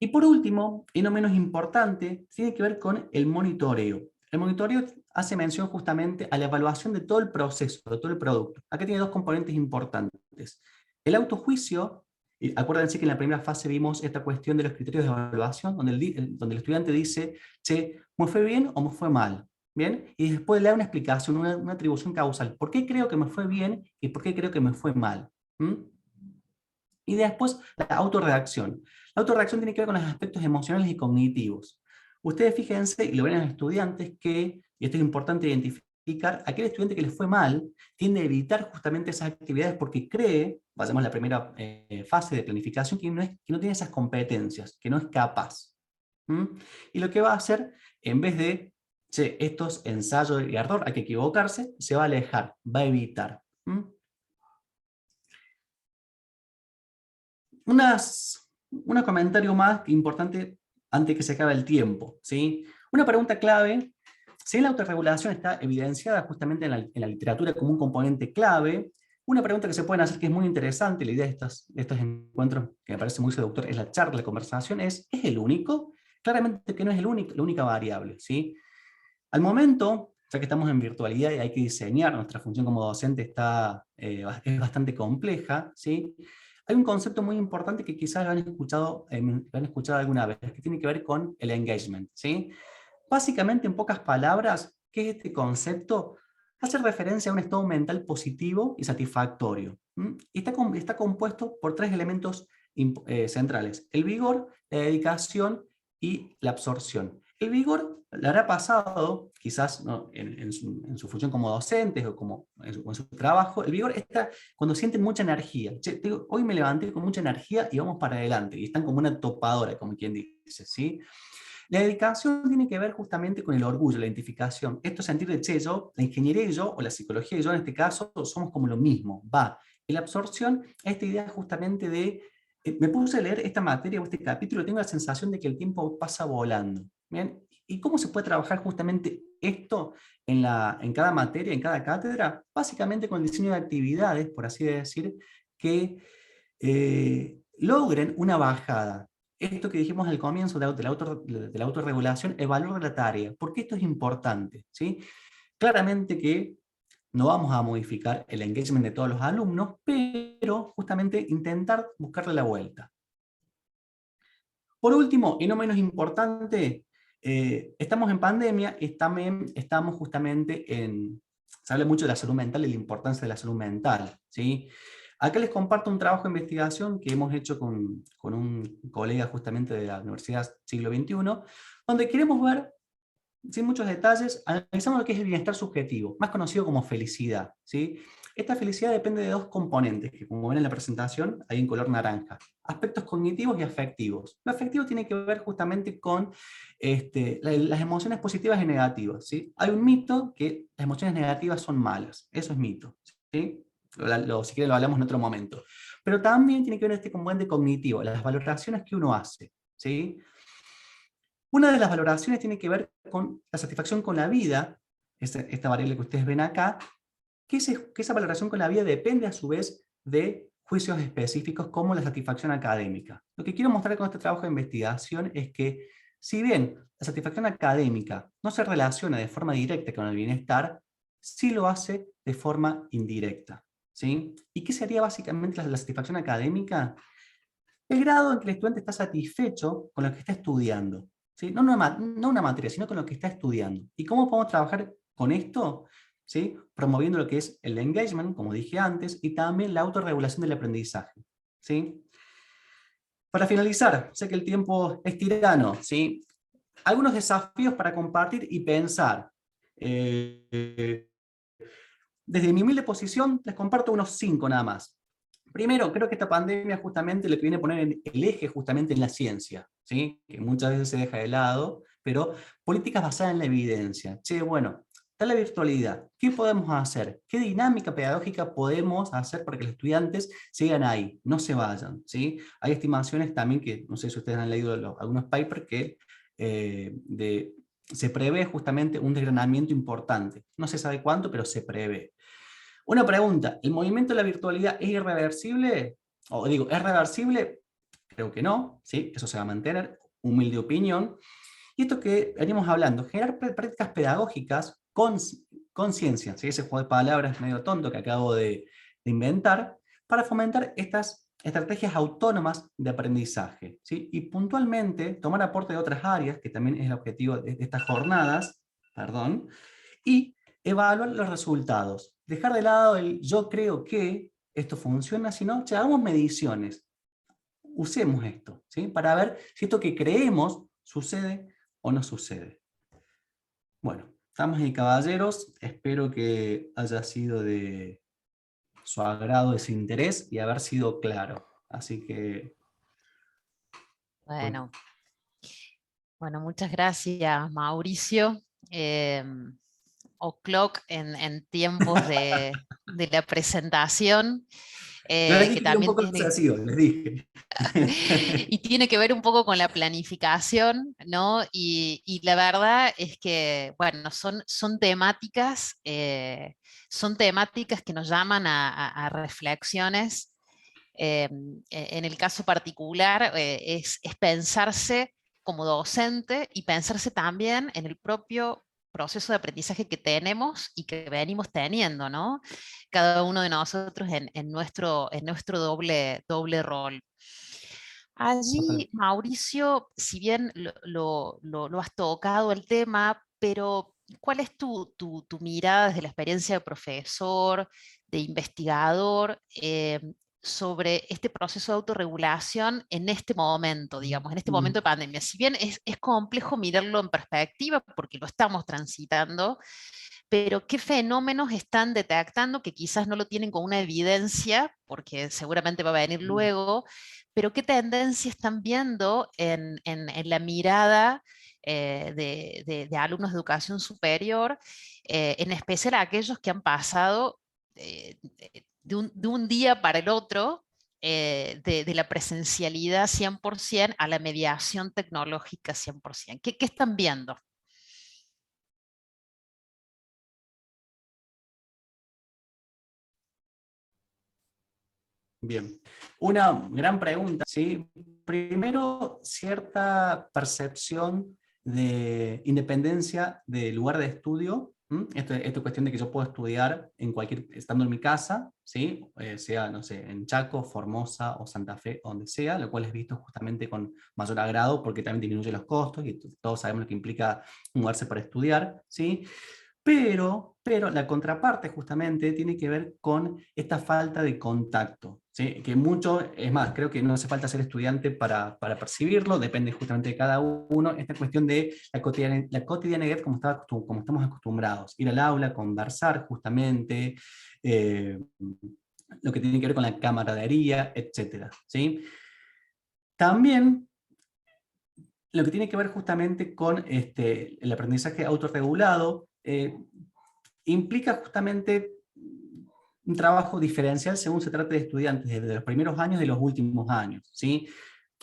Y por último, y no menos importante, tiene que ver con el monitoreo. El monitoreo hace mención justamente a la evaluación de todo el proceso, de todo el producto. Acá tiene dos componentes importantes. El autojuicio, y acuérdense que en la primera fase vimos esta cuestión de los criterios de evaluación, donde el estudiante dice, che, ¿me fue bien o me fue mal? ¿Bien? Y después le da una explicación, una atribución causal. ¿Por qué creo que me fue bien y por qué creo que me fue mal? Y después la autorredacción. La autorredacción tiene que ver con los aspectos emocionales y cognitivos. Ustedes fíjense, y lo ven en los estudiantes, que, y esto es importante identificar, aquel estudiante que les fue mal tiende a evitar justamente esas actividades porque cree, vayamos a la primera fase de planificación, que no tiene esas competencias, que no es capaz. Y lo que va a hacer, en vez de che, esto es ensayo y error, hay que equivocarse, se va a alejar, va a evitar. Un comentario más importante antes que se acabe el tiempo, ¿sí? Una pregunta clave, si la autorregulación está evidenciada justamente en la literatura como un componente clave, una pregunta que se pueden hacer que es muy interesante, la idea de estos encuentros que me parece muy seductor, es la charla, la conversación, ¿es el único? Claramente que no es la única variable, ¿sí? Al momento, ya que estamos en virtualidad y hay que diseñar, nuestra función como docente es bastante compleja, ¿sí? Hay un concepto muy importante que quizás lo han escuchado alguna vez, que tiene que ver con el engagement, ¿sí? Básicamente, en pocas palabras, ¿qué es este concepto? Hace referencia a un estado mental positivo y satisfactorio. Y está compuesto por 3 elementos centrales: el vigor, la dedicación y la absorción. El vigor le habrá pasado, quizás ¿no? en su función como docentes o como en su trabajo, el vigor está cuando sienten mucha energía. Che, hoy me levanté con mucha energía y vamos para adelante. Y están como una topadora, como quien dice, ¿sí? La dedicación tiene que ver justamente con el orgullo, la identificación. Esto es sentir de, che, yo, la ingeniería y yo, o la psicología y yo en este caso, somos como lo mismo, va. Y la absorción, esta idea justamente de, me puse a leer esta materia o este capítulo y tengo la sensación de que el tiempo pasa volando. ¿Bien? ¿Y cómo se puede trabajar justamente esto en cada materia, en cada cátedra? Básicamente con el diseño de actividades, por así decir, que logren una bajada. Esto que dijimos al comienzo de la autorregulación, el valor de la tarea. ¿Por qué esto es importante? ¿Sí? Claramente que no vamos a modificar el engagement de todos los alumnos, pero justamente intentar buscarle la vuelta. Por último, y no menos importante, estamos en pandemia y también estamos justamente se habla mucho de la salud mental y la importancia de la salud mental, ¿sí? Acá les comparto un trabajo de investigación que hemos hecho con un colega justamente de la Universidad Siglo XXI, donde queremos ver, sin muchos detalles, analizamos lo que es el bienestar subjetivo, más conocido como felicidad, ¿sí? Esta felicidad depende de 2 componentes, que como ven en la presentación, hay en color naranja: aspectos cognitivos y afectivos. Lo afectivo tiene que ver justamente con las emociones positivas y negativas, ¿sí? Hay un mito que las emociones negativas son malas, eso es mito, ¿sí? Si quieren lo hablamos en otro momento. Pero también tiene que ver este componente cognitivo, las valoraciones que uno hace, ¿sí? Una de las valoraciones tiene que ver con la satisfacción con la vida, esta variable que ustedes ven acá, que esa valoración con la vida depende a su vez de juicios específicos como la satisfacción académica. Lo que quiero mostrar con este trabajo de investigación es que, si bien la satisfacción académica no se relaciona de forma directa con el bienestar, sí lo hace de forma indirecta, ¿sí? ¿Y qué sería básicamente la satisfacción académica? El grado en que el estudiante está satisfecho con lo que está estudiando, ¿sí? No una materia, sino con lo que está estudiando. ¿Y cómo podemos trabajar con esto? ¿Sí? Promoviendo lo que es el engagement, como dije antes, y también la autorregulación del aprendizaje, ¿sí? Para finalizar, sé que el tiempo es tirano, ¿sí? Algunos desafíos para compartir y pensar. Desde mi humilde posición, les comparto unos 5 nada más. Primero, creo que esta pandemia justamente lo que viene a poner el eje justamente en la ciencia, ¿sí? Que muchas veces se deja de lado, pero políticas basadas en la evidencia. Che, bueno, está la virtualidad. ¿Qué podemos hacer? ¿Qué dinámica pedagógica podemos hacer para que los estudiantes sigan ahí, no se vayan? ¿Sí? Hay estimaciones también que, no sé si ustedes han leído algunos papers, que se prevé justamente un desgranamiento importante. No se sabe cuánto, pero se prevé. Una pregunta: ¿el movimiento de la virtualidad es irreversible? O digo, ¿es reversible? Creo que no, ¿sí? Eso se va a mantener, humilde opinión. Y esto que venimos hablando, generar prácticas pedagógicas con ciencia, ¿sí? Ese juego de palabras medio tonto que acabo de inventar, para fomentar estas estrategias autónomas de aprendizaje, ¿sí? Y puntualmente tomar aporte de otras áreas, que también es el objetivo de estas jornadas, y evaluar los resultados. Dejar de lado el yo creo que esto funciona, sino hagamos mediciones. Usemos esto, ¿sí? Para ver si esto que creemos sucede o no sucede. Bueno, estamos ahí, caballeros. Espero que haya sido de su agrado, de su interés y haber sido claro. Así que... Bueno, muchas gracias, Mauricio. o'clock en tiempos de la presentación. Yo les dije Que que era un también poco tiene, obsesivo, les dije. y tiene que ver un poco con la planificación, ¿no? Y la verdad es que, bueno, son temáticas que nos llaman a reflexiones. En el caso particular, es pensarse como docente y pensarse también en el propio proceso de aprendizaje que tenemos y que venimos teniendo, ¿no? Cada uno de nosotros en nuestro doble rol. Allí, Mauricio, si bien lo has tocado el tema, pero ¿cuál es tu mirada desde la experiencia de profesor, de investigador, sobre este proceso de autorregulación en este momento, digamos, en este momento de pandemia? Si bien es complejo mirarlo en perspectiva, porque lo estamos transitando, pero ¿qué fenómenos están detectando que quizás no lo tienen con una evidencia, porque seguramente va a venir luego, pero qué tendencia están viendo en la mirada de alumnos de educación superior, en especial a aquellos que han pasado de un día para el otro, de la presencialidad 100% a la mediación tecnológica 100%? ¿Qué están viendo? Bien, una gran pregunta, ¿sí? Primero, cierta percepción de independencia del lugar de estudio. Esto es cuestión de que yo puedo estudiar estando en mi casa, ¿sí? Sea, no sé, en Chaco, Formosa o Santa Fe, donde sea, lo cual es visto justamente con mayor agrado porque también disminuye los costos y todos sabemos lo que implica mudarse para estudiar, ¿sí? Pero la contraparte justamente tiene que ver con esta falta de contacto, ¿sí? Que mucho, es más, creo que no hace falta ser estudiante para percibirlo, depende justamente de cada uno, esta cuestión de la cotidianidad como estamos acostumbrados, ir al aula, conversar justamente, lo que tiene que ver con la camaradería, etc. ¿Sí? También lo que tiene que ver justamente con el aprendizaje autorregulado, implica justamente un trabajo diferencial según se trate de estudiantes, desde los primeros años y los últimos años, ¿sí?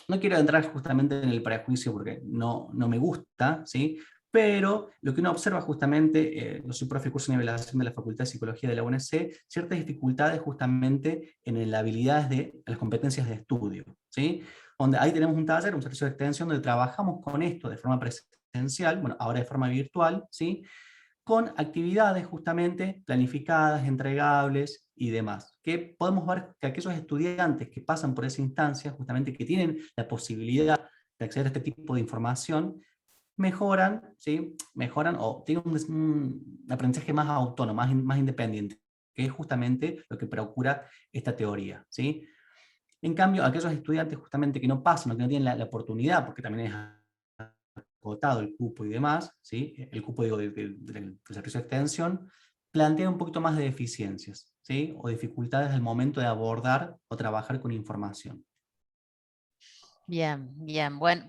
No quiero entrar justamente en el prejuicio porque no me gusta, ¿sí? Pero lo que uno observa justamente, yo soy profe de curso de nivelación de la Facultad de Psicología de la UNC, ciertas dificultades justamente en las habilidades en las competencias de estudio, ¿sí? Donde ahí tenemos un taller, un servicio de extensión, donde trabajamos con esto de forma presencial, bueno, ahora de forma virtual, ¿sí? Con actividades justamente planificadas, entregables y demás. Que podemos ver que aquellos estudiantes que pasan por esa instancia, justamente que tienen la posibilidad de acceder a este tipo de información, mejoran, ¿sí? Mejoran o tienen un aprendizaje más autónomo, más independiente, que es justamente lo que procura esta teoría, ¿sí? En cambio, aquellos estudiantes justamente que no pasan o que no tienen la oportunidad, porque también es agotado el cupo y demás, ¿sí? El cupo digo, del servicio de extensión, plantea un poquito más de deficiencias, ¿sí? O dificultades al momento de abordar o trabajar con información. Bien, bien. Bueno,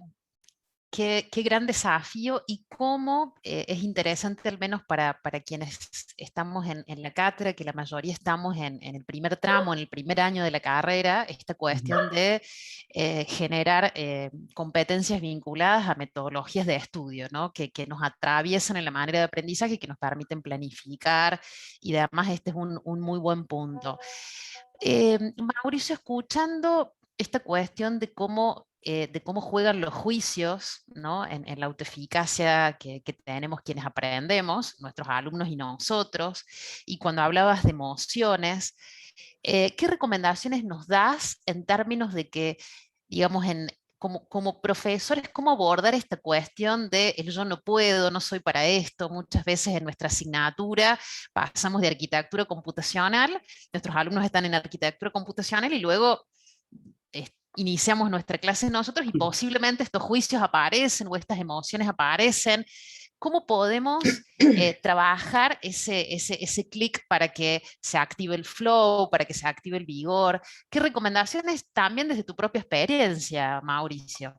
qué gran desafío y cómo es interesante, al menos para quienes estamos en la cátedra, que la mayoría estamos en el primer tramo, en el primer año de la carrera, esta cuestión de generar competencias vinculadas a metodologías de estudio, ¿no? que nos atraviesan en la manera de aprendizaje y que nos permiten planificar, y además este es un muy buen punto. Mauricio, escuchando esta cuestión de cómo juegan los juicios, ¿no? en la autoeficacia que tenemos quienes aprendemos, nuestros alumnos y nosotros, y cuando hablabas de emociones, ¿qué recomendaciones nos das en términos de que, digamos, como profesores, cómo abordar esta cuestión de el yo no puedo, no soy para esto? Muchas veces en nuestra asignatura pasamos de arquitectura computacional, nuestros alumnos están en arquitectura computacional y luego iniciamos nuestra clase nosotros y posiblemente estos juicios aparecen o estas emociones aparecen. ¿Cómo podemos trabajar ese clic para que se active el flow, para que se active el vigor? ¿Qué recomendaciones también desde tu propia experiencia, Mauricio?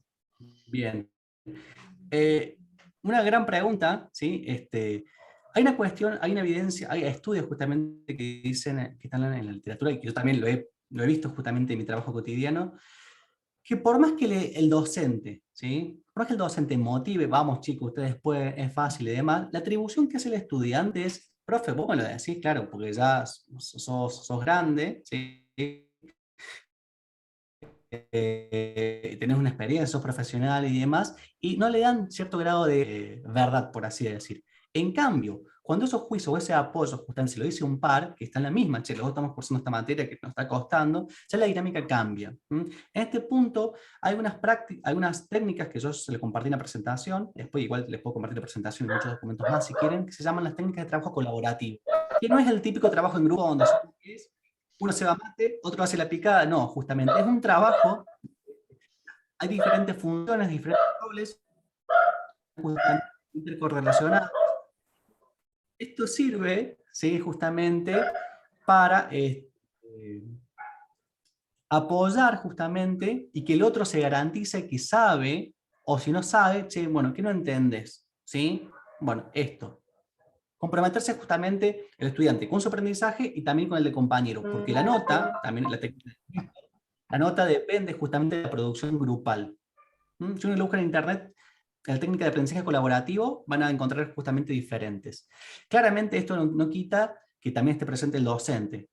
Bien. una gran pregunta, ¿sí? Hay una cuestión, hay una evidencia, hay estudios justamente que dicen, que están en la literatura, y que yo también lo he visto justamente en mi trabajo cotidiano, que por más que el docente, ¿sí? Por más que el docente motive, vamos chicos, ustedes pueden, es fácil y demás, la atribución que hace el estudiante es, profe, vos me lo decís, claro, porque ya sos grande, ¿sí? Tenés una experiencia, sos profesional y demás, y no le dan cierto grado de verdad, por así decir. En cambio, cuando esos juicios o ese apoyo, justamente si lo dice un par, que está en la misma, che, los dos estamos cursando esta materia que nos está costando, ya la dinámica cambia. En este punto, hay unas prácticas, algunas técnicas que yo se le compartí en la presentación, después igual les puedo compartir la presentación y muchos documentos más si quieren, que se llaman las técnicas de trabajo colaborativo, que no es el típico trabajo en grupo donde uno se va a mate, otro hace la picada, no, justamente, es un trabajo, hay diferentes funciones, diferentes roles, justamente intercorrelacionados. Esto sirve, ¿sí? Justamente para apoyar justamente y que el otro se garantice que sabe, o si no sabe, che, bueno, ¿qué no entendés? ¿Sí? Bueno, esto. Comprometerse justamente el estudiante con su aprendizaje y también con el de compañero, porque la nota, también la nota depende justamente de la producción grupal. Si uno lo busca en internet, en la técnica de aprendizaje colaborativo van a encontrar justamente diferentes. Claramente esto no quita que también esté presente el docente.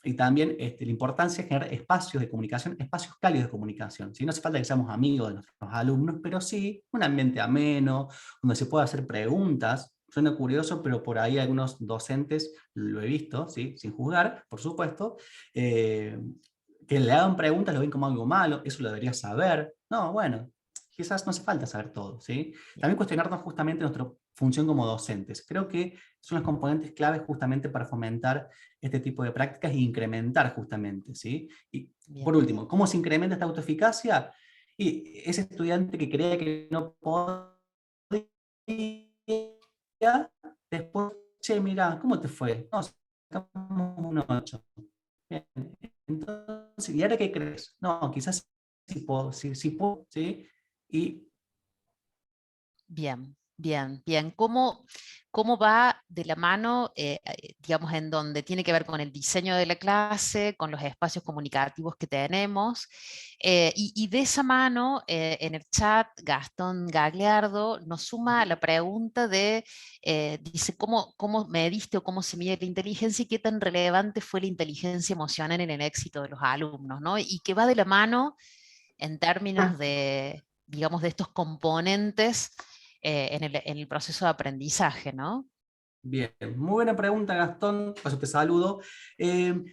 Y también la importancia de generar espacios de comunicación, espacios cálidos de comunicación. Si no hace falta que seamos amigos de nuestros alumnos, pero sí un ambiente ameno, donde se pueda hacer preguntas. Suena curioso, pero por ahí algunos docentes, lo he visto, ¿sí? Sin juzgar, por supuesto, que le hagan preguntas, lo ven como algo malo, eso lo debería saber. No, bueno, quizás no hace falta saber todo, ¿sí? También cuestionarnos justamente nuestra función como docentes. Creo que son los componentes claves justamente para fomentar este tipo de prácticas e incrementar justamente, ¿sí? Y Bien. por último, ¿cómo se incrementa esta autoeficacia? Y ese estudiante que creía que no podía, después, che, mira, ¿cómo te fue? No, sacamos un 8. Bien. Entonces, ¿y ahora qué crees? No, quizás sí puedo, sí puedo, ¿sí? Y Bien, bien, bien. ¿Cómo va de la mano, digamos, en donde tiene que ver con el diseño de la clase, con los espacios comunicativos que tenemos? Y de esa mano, en el chat, Gastón Gagliardo nos suma la pregunta de, dice, ¿cómo mediste o cómo se mide la inteligencia y qué tan relevante fue la inteligencia emocional en el éxito de los alumnos, ¿no? Y que va de la mano en términos de, digamos, de estos componentes en el proceso de aprendizaje, ¿no? bien, muy buena pregunta, Gastón, por eso te saludo. En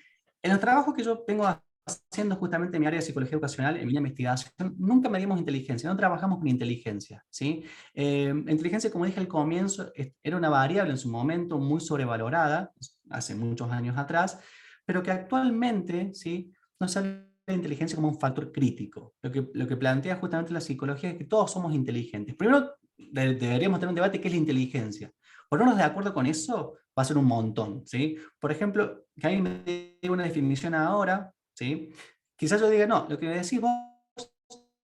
los trabajos que yo vengo haciendo justamente en mi área de psicología educacional, en mi investigación, nunca medimos inteligencia, no trabajamos con inteligencia, ¿sí? La inteligencia, como dije al comienzo, era una variable en su momento muy sobrevalorada, hace muchos años atrás, pero que actualmente, ¿sí? No se habla de inteligencia como un factor crítico. Lo que plantea justamente la psicología es que todos somos inteligentes. Primero, deberíamos tener un debate: ¿qué es la inteligencia? Ponernos de acuerdo con eso va a ser un montón, ¿sí? Por ejemplo, que alguien me dé una definición ahora, ¿sí? Quizás yo diga, no, lo que me decís vos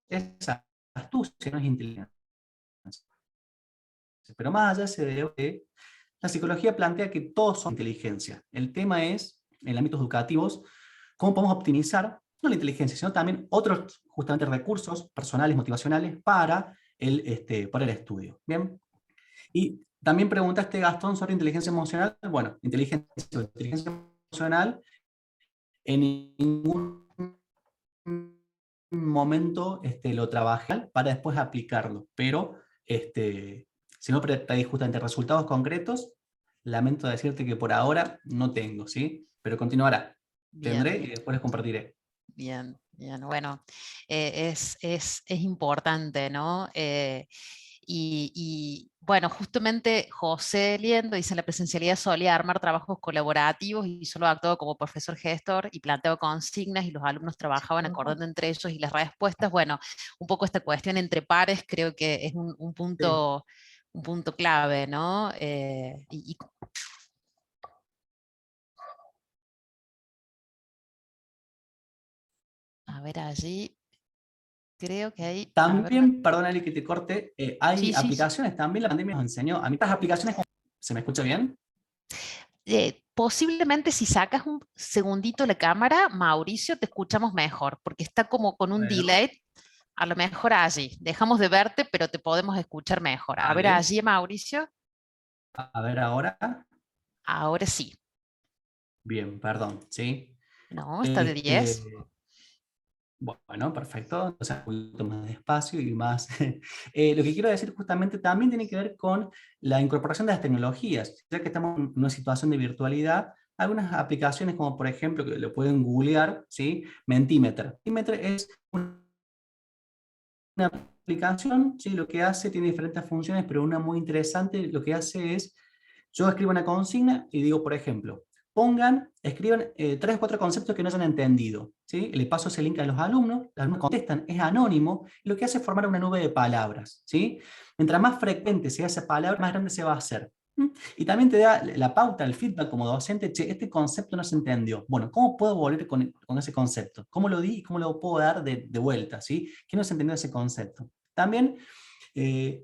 es astucia, no es inteligencia. Pero más allá de ese debate, la psicología plantea que todos son inteligencia. El tema es, en ámbitos educativos, cómo podemos optimizar, no la inteligencia, sino también otros, justamente, recursos personales, motivacionales para el estudio. ¿Bien? Y también preguntaste, Gastón, sobre inteligencia emocional. Bueno, inteligencia emocional en ningún momento lo trabajé para después aplicarlo, pero si no pedís justamente resultados concretos, lamento decirte que por ahora no tengo, ¿sí? Pero continuará. Tendré Bien, y después les compartiré. bien, bien. Bueno, es importante, ¿no? Bueno, justamente José Liendo dice: la presencialidad solía armar trabajos colaborativos y solo actuaba como profesor gestor y planteaba consignas y los alumnos trabajaban acordando entre ellos y las respuestas. Bueno, un poco esta cuestión entre pares creo que es Sí. un punto clave, ¿no? A ver allí. Creo que hay... También, perdón Ali que te corte, hay Sí, sí, aplicaciones, también la pandemia nos enseñó. A mí estas aplicaciones, ¿se me escucha bien? posiblemente si sacas un segundito la cámara, Mauricio, te escuchamos mejor, porque está como con un Bueno, delay. A lo mejor allí. Dejamos de verte, pero te podemos escuchar mejor. A ver vale. allí, Mauricio. A ver ahora. Ahora sí. Bien, perdón, ¿sí? No, está de 10. Bueno, perfecto. Entonces, un poquito más despacio y más... lo que quiero decir justamente también tiene que ver con la incorporación de las tecnologías. Ya que estamos en una situación de virtualidad, algunas aplicaciones como por ejemplo, que lo pueden googlear, ¿sí? Mentimeter. Mentimeter es una aplicación, ¿sí? Lo que hace, tiene diferentes funciones, pero una muy interesante, lo que hace es, yo escribo una consigna y digo, por ejemplo, escriban 3 o 4 conceptos que no hayan entendido, ¿sí? Le paso ese link a los alumnos contestan, es anónimo, y lo que hace es formar una nube de palabras, ¿sí? Mientras más frecuente sea esa palabra, más grande se va a hacer. Y también te da la pauta, el feedback como docente, che, este concepto no se entendió. Bueno, ¿cómo puedo volver con ese concepto? ¿Cómo lo di y cómo lo puedo dar de vuelta? ¿Sí? ¿Qué no se entendió ese concepto? También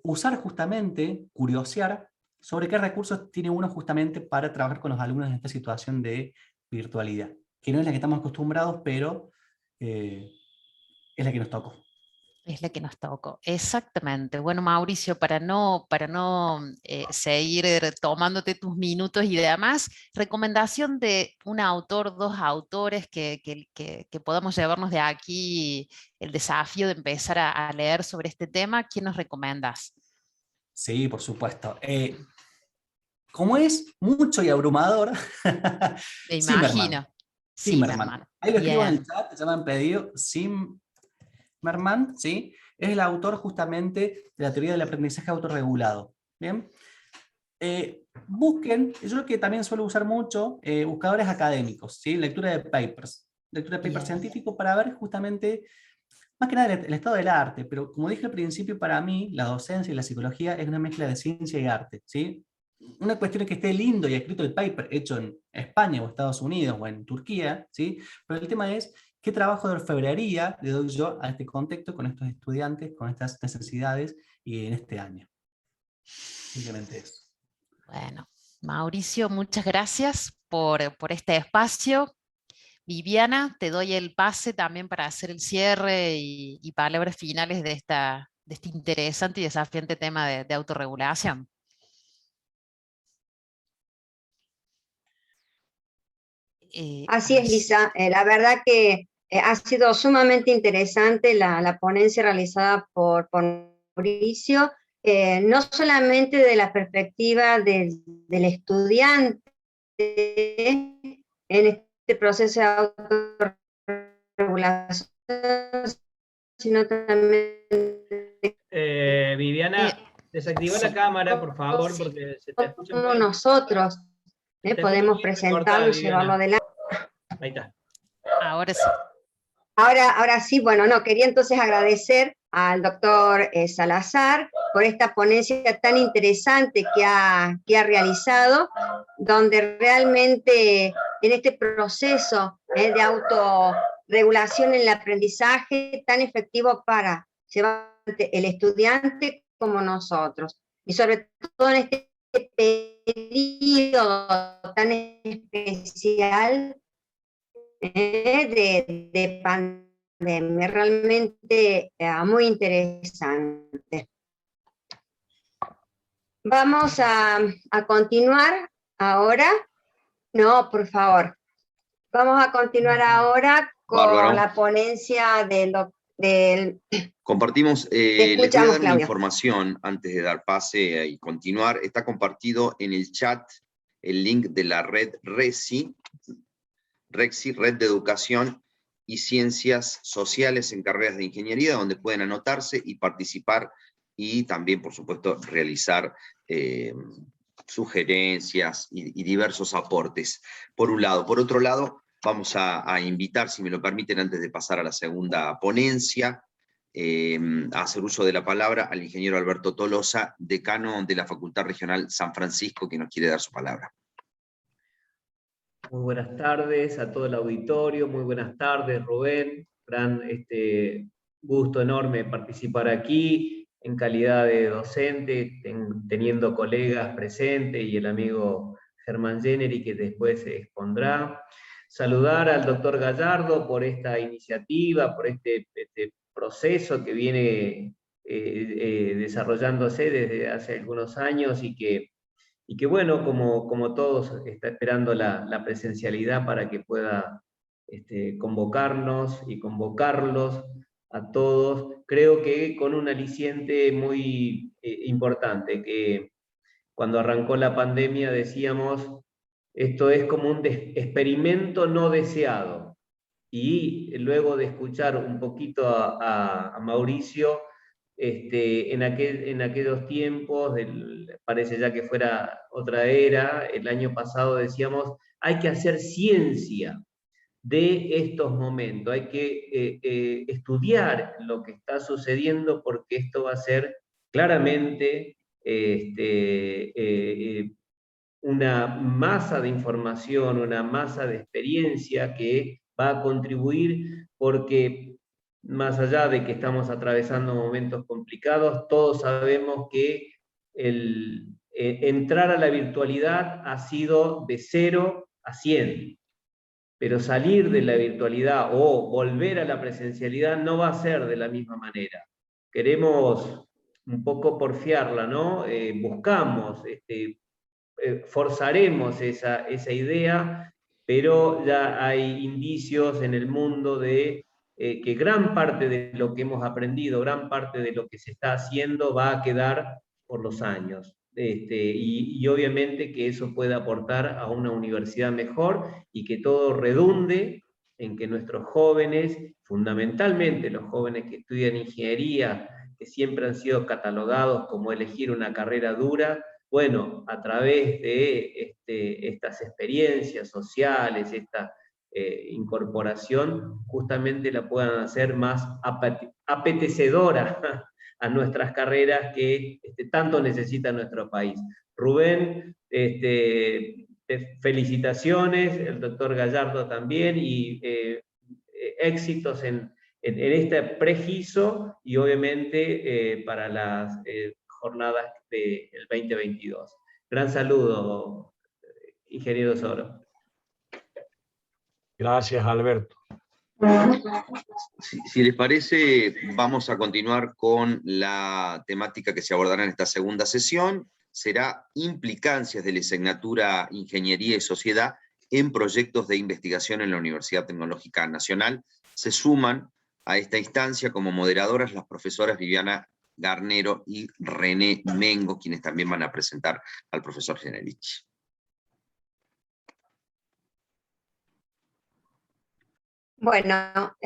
usar justamente, curiosear sobre qué recursos tiene uno justamente para trabajar con los alumnos en esta situación de virtualidad, que no es la que estamos acostumbrados, pero es la que nos tocó. Es la que nos tocó, exactamente. Bueno, Mauricio, para no seguir tomándote tus minutos y demás, recomendación de un autor, dos autores que podamos llevarnos de aquí el desafío de empezar a leer sobre este tema. ¿Quién nos recomendas? Sí, por supuesto. Como es mucho y abrumador, Me Zimmerman. imagino. Zimmerman. Ahí lo escribo en el Bien. chat, ya me han pedido. Zimmerman, ¿sí? Es el autor justamente de la teoría del aprendizaje autorregulado. ¿Bien? Busquen, yo lo que también suelo usar mucho, buscadores académicos, ¿sí? Lectura de papers Bien. científicos para ver justamente, más que nada el estado del arte, pero como dije al principio, para mí la docencia y la psicología es una mezcla de ciencia y arte, ¿sí? Una cuestión es que esté lindo y escrito el paper hecho en España o Estados Unidos o en Turquía, ¿sí? Pero el tema es qué trabajo de orfebrería le doy yo a este contexto con estos estudiantes, con estas necesidades y en este año. Simplemente eso. Bueno, Mauricio, muchas gracias por este espacio. Viviana, te doy el pase también para hacer el cierre y palabras finales de este interesante y desafiante tema de autorregulación. Así es, Lisa. La verdad que ha sido sumamente interesante la ponencia realizada por Mauricio, no solamente de la perspectiva del estudiante en este proceso de autorregulación, sino también Viviana, desactiva la cámara, por favor, porque se te escucha como nosotros podemos presentarlo y llevarlo adelante. Ahí está. Ahora sí. Ahora sí, bueno, no, quería entonces agradecer al doctor Salazar por esta ponencia tan interesante que ha realizado, donde realmente en este proceso de autorregulación en el aprendizaje tan efectivo para llevar el estudiante como nosotros, y sobre todo en este periodo tan especial de pandemia, realmente muy interesante. Vamos a continuar ahora. No, por favor. Vamos a continuar ahora con Bárbaro. la ponencia del... Compartimos, les voy a dar una información antes de dar pase y continuar. Está compartido en el chat el link de la red RECI, Red de Educación y Ciencias Sociales en Carreras de Ingeniería, donde pueden anotarse y participar y también, por supuesto, realizar sugerencias y diversos aportes, por un lado. Por otro lado, vamos a invitar, si me lo permiten, antes de pasar a la segunda ponencia, a hacer uso de la palabra al ingeniero Alberto Tolosa, decano de la Facultad Regional San Francisco, que nos quiere dar su palabra. Muy buenas tardes a todo el auditorio, muy buenas tardes Rubén, Fran, gusto enorme participar aquí en calidad de docente, teniendo colegas presentes y el amigo Germán Jeneri que después se expondrá. Saludar al doctor Gallardo por esta iniciativa, por este proceso que viene desarrollándose desde hace algunos años y que bueno, como todos, está esperando la presencialidad para que pueda convocarnos y convocarlos a todos, creo que con un aliciente muy importante, que cuando arrancó la pandemia decíamos, esto es como un experimento no deseado. Y luego de escuchar un poquito a Mauricio, en aquellos tiempos, parece ya que fuera otra era, el año pasado decíamos, hay que hacer ciencia de estos momentos, hay que estudiar lo que está sucediendo porque esto va a ser claramente una masa de información, una masa de experiencia que va a contribuir porque más allá de que estamos atravesando momentos complicados, todos sabemos que entrar a la virtualidad ha sido de 0 a 100. Pero salir de la virtualidad o volver a la presencialidad no va a ser de la misma manera. Queremos un poco porfiarla, ¿no? Buscamos, forzaremos esa idea, pero ya hay indicios en el mundo de que gran parte de lo que hemos aprendido, gran parte de lo que se está haciendo va a quedar por los años. Y obviamente que eso puede aportar a una universidad mejor y que todo redunde en que nuestros jóvenes, fundamentalmente los jóvenes que estudian ingeniería, que siempre han sido catalogados como elegir una carrera dura, bueno, a través de estas experiencias sociales, esta incorporación, justamente la puedan hacer más apetecedora a nuestras carreras que tanto necesita nuestro país. Rubén, felicitaciones, el doctor Gallardo también, y éxitos en este pregiso y obviamente para las jornadas del 2022. Gran saludo, ingeniero Soro. Gracias, Alberto. Si les parece, vamos a continuar con la temática que se abordará en esta segunda sesión. Será implicancias de la asignatura Ingeniería y Sociedad en proyectos de investigación en la Universidad Tecnológica Nacional. Se suman a esta instancia como moderadoras las profesoras Viviana Garnero y René Mengo, quienes también van a presentar al profesor Generich. Bueno,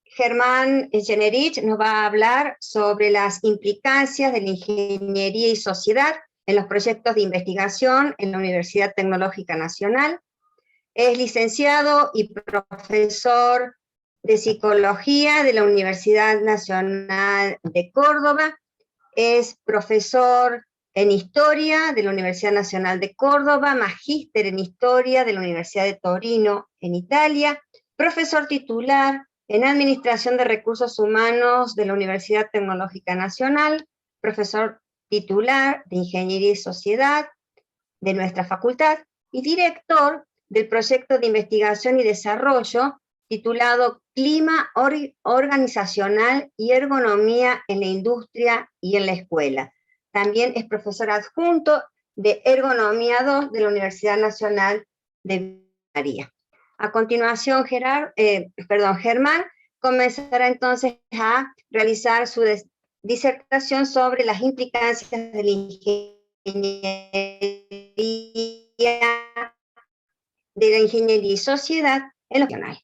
Germán Generich nos va a hablar sobre las implicancias de la ingeniería y sociedad en los proyectos de investigación en la Universidad Tecnológica Nacional. Es licenciado y profesor de Psicología de la Universidad Nacional de Córdoba. Es profesor en Historia de la Universidad Nacional de Córdoba, magíster en Historia de la Universidad de Torino en Italia, profesor titular en Administración de Recursos Humanos de la Universidad Tecnológica Nacional, profesor titular de Ingeniería y Sociedad de nuestra facultad y director del proyecto de investigación y desarrollo titulado Clima Organizacional y Ergonomía en la Industria y en la Escuela. También es profesor adjunto de Ergonomía 2 de la Universidad Nacional de María. A continuación, Germán comenzará entonces a realizar su disertación sobre las implicancias de la ingeniería y sociedad en lo nacional.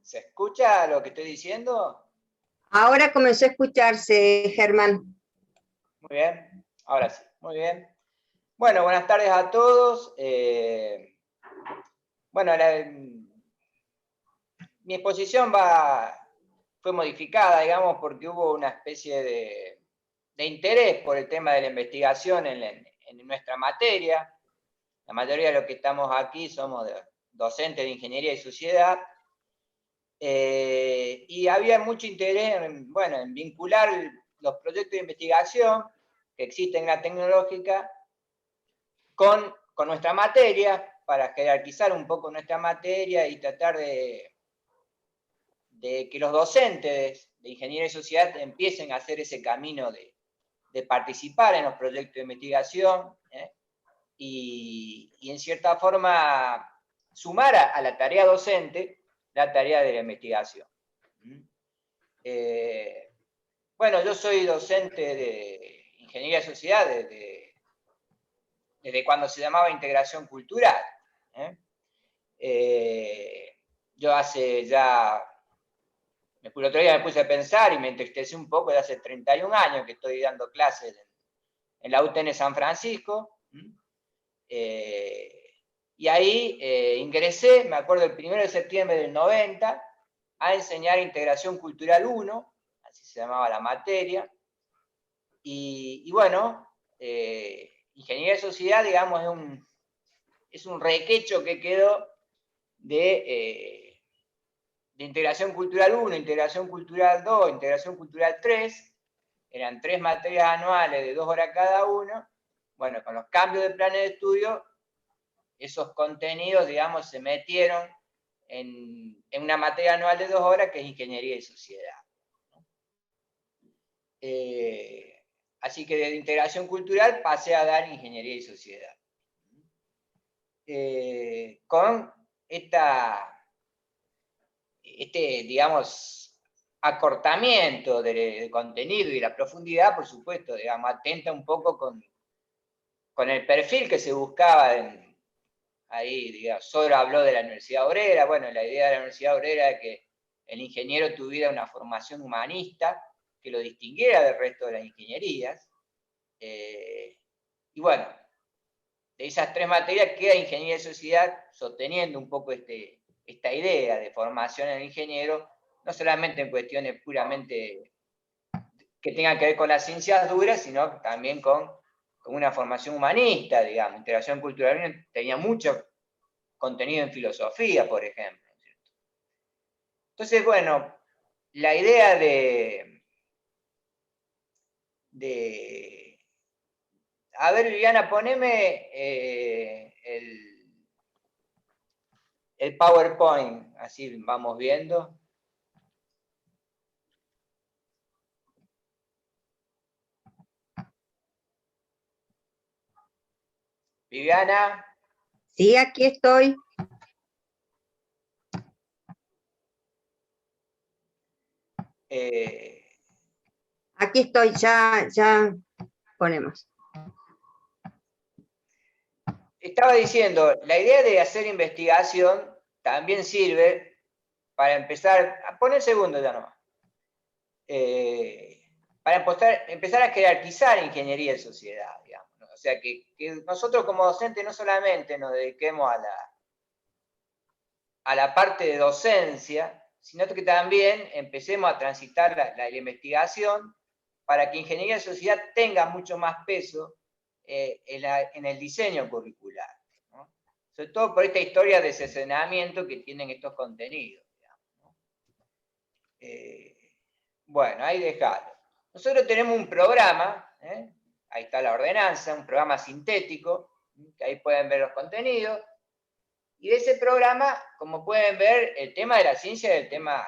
¿Se escucha lo que estoy diciendo? Ahora comenzó a escucharse, Germán. Muy bien, ahora sí, muy bien. Bueno, buenas tardes a todos. Bueno, mi exposición fue modificada, digamos, porque hubo una especie interés por el tema de la investigación en nuestra materia. La mayoría de los que estamos aquí somos docentes de Ingeniería y Sociedad, y había mucho interés en vincular los proyectos de investigación que existen en la tecnológica con nuestra materia, para jerarquizar un poco nuestra materia y tratar de que los docentes de Ingeniería y Sociedad empiecen a hacer ese camino de participar en los proyectos de investigación, y en cierta forma sumar a la tarea docente la tarea de la investigación. Bueno, yo soy docente de Ingeniería y Sociedad desde cuando se llamaba Integración Cultural. Yo hace ya, el otro día me puse a pensar y me entristecí un poco, de hace 31 años que estoy dando clases en la UTN San Francisco. Y ahí ingresé, me acuerdo, el 1 de septiembre del 90, a enseñar Integración Cultural 1, así se llamaba la materia. Y bueno, Ingeniería de Sociedad, digamos, es un requecho que quedó de Integración Cultural 1, Integración Cultural 2, Integración Cultural 3, eran 3 materias anuales de 2 horas cada uno. Bueno, con los cambios de planes de estudio, esos contenidos, digamos, se metieron en una materia anual de 2 horas, que es Ingeniería y Sociedad. Así que desde Integración Cultural pasé a dar Ingeniería y Sociedad. Con digamos, acortamiento de contenido y la profundidad, por supuesto, digamos, atenta un poco con el perfil que se buscaba. Ahí, digamos, Soro habló de la Universidad Obrera. Bueno, la idea de la Universidad Obrera es que el ingeniero tuviera una formación humanista que lo distinguiera del resto de las ingenierías. Y bueno, de esas 3 materias queda Ingeniería de Sociedad sosteniendo un poco esta idea de formación en el ingeniero, no solamente en cuestiones puramente que tengan que ver con las ciencias duras, sino también con una formación humanista, digamos. Integración Cultural tenía mucho contenido en filosofía, por ejemplo. Entonces, bueno, la idea a ver, Viviana, poneme el PowerPoint, así vamos viendo. Viviana. Sí, aquí estoy. Aquí estoy, ya ponemos. Estaba diciendo, la idea de hacer investigación también sirve para empezar, a poner segundo ya nomás, para empezar a jerarquizar ingeniería de sociedad, digamos, ¿no? O sea, que nosotros como docentes no solamente nos dediquemos a la parte de docencia, sino que también empecemos a transitar la investigación para que ingeniería de sociedad tenga mucho más peso en el diseño curricular, ¿no? Sobre todo por esta historia de cercenamiento que tienen estos contenidos, digamos, ¿no? Bueno, ahí dejalo. Nosotros tenemos un programa, ahí está la ordenanza, un programa sintético, que ahí pueden ver los contenidos, y de ese programa, como pueden ver, el tema de la ciencia es el tema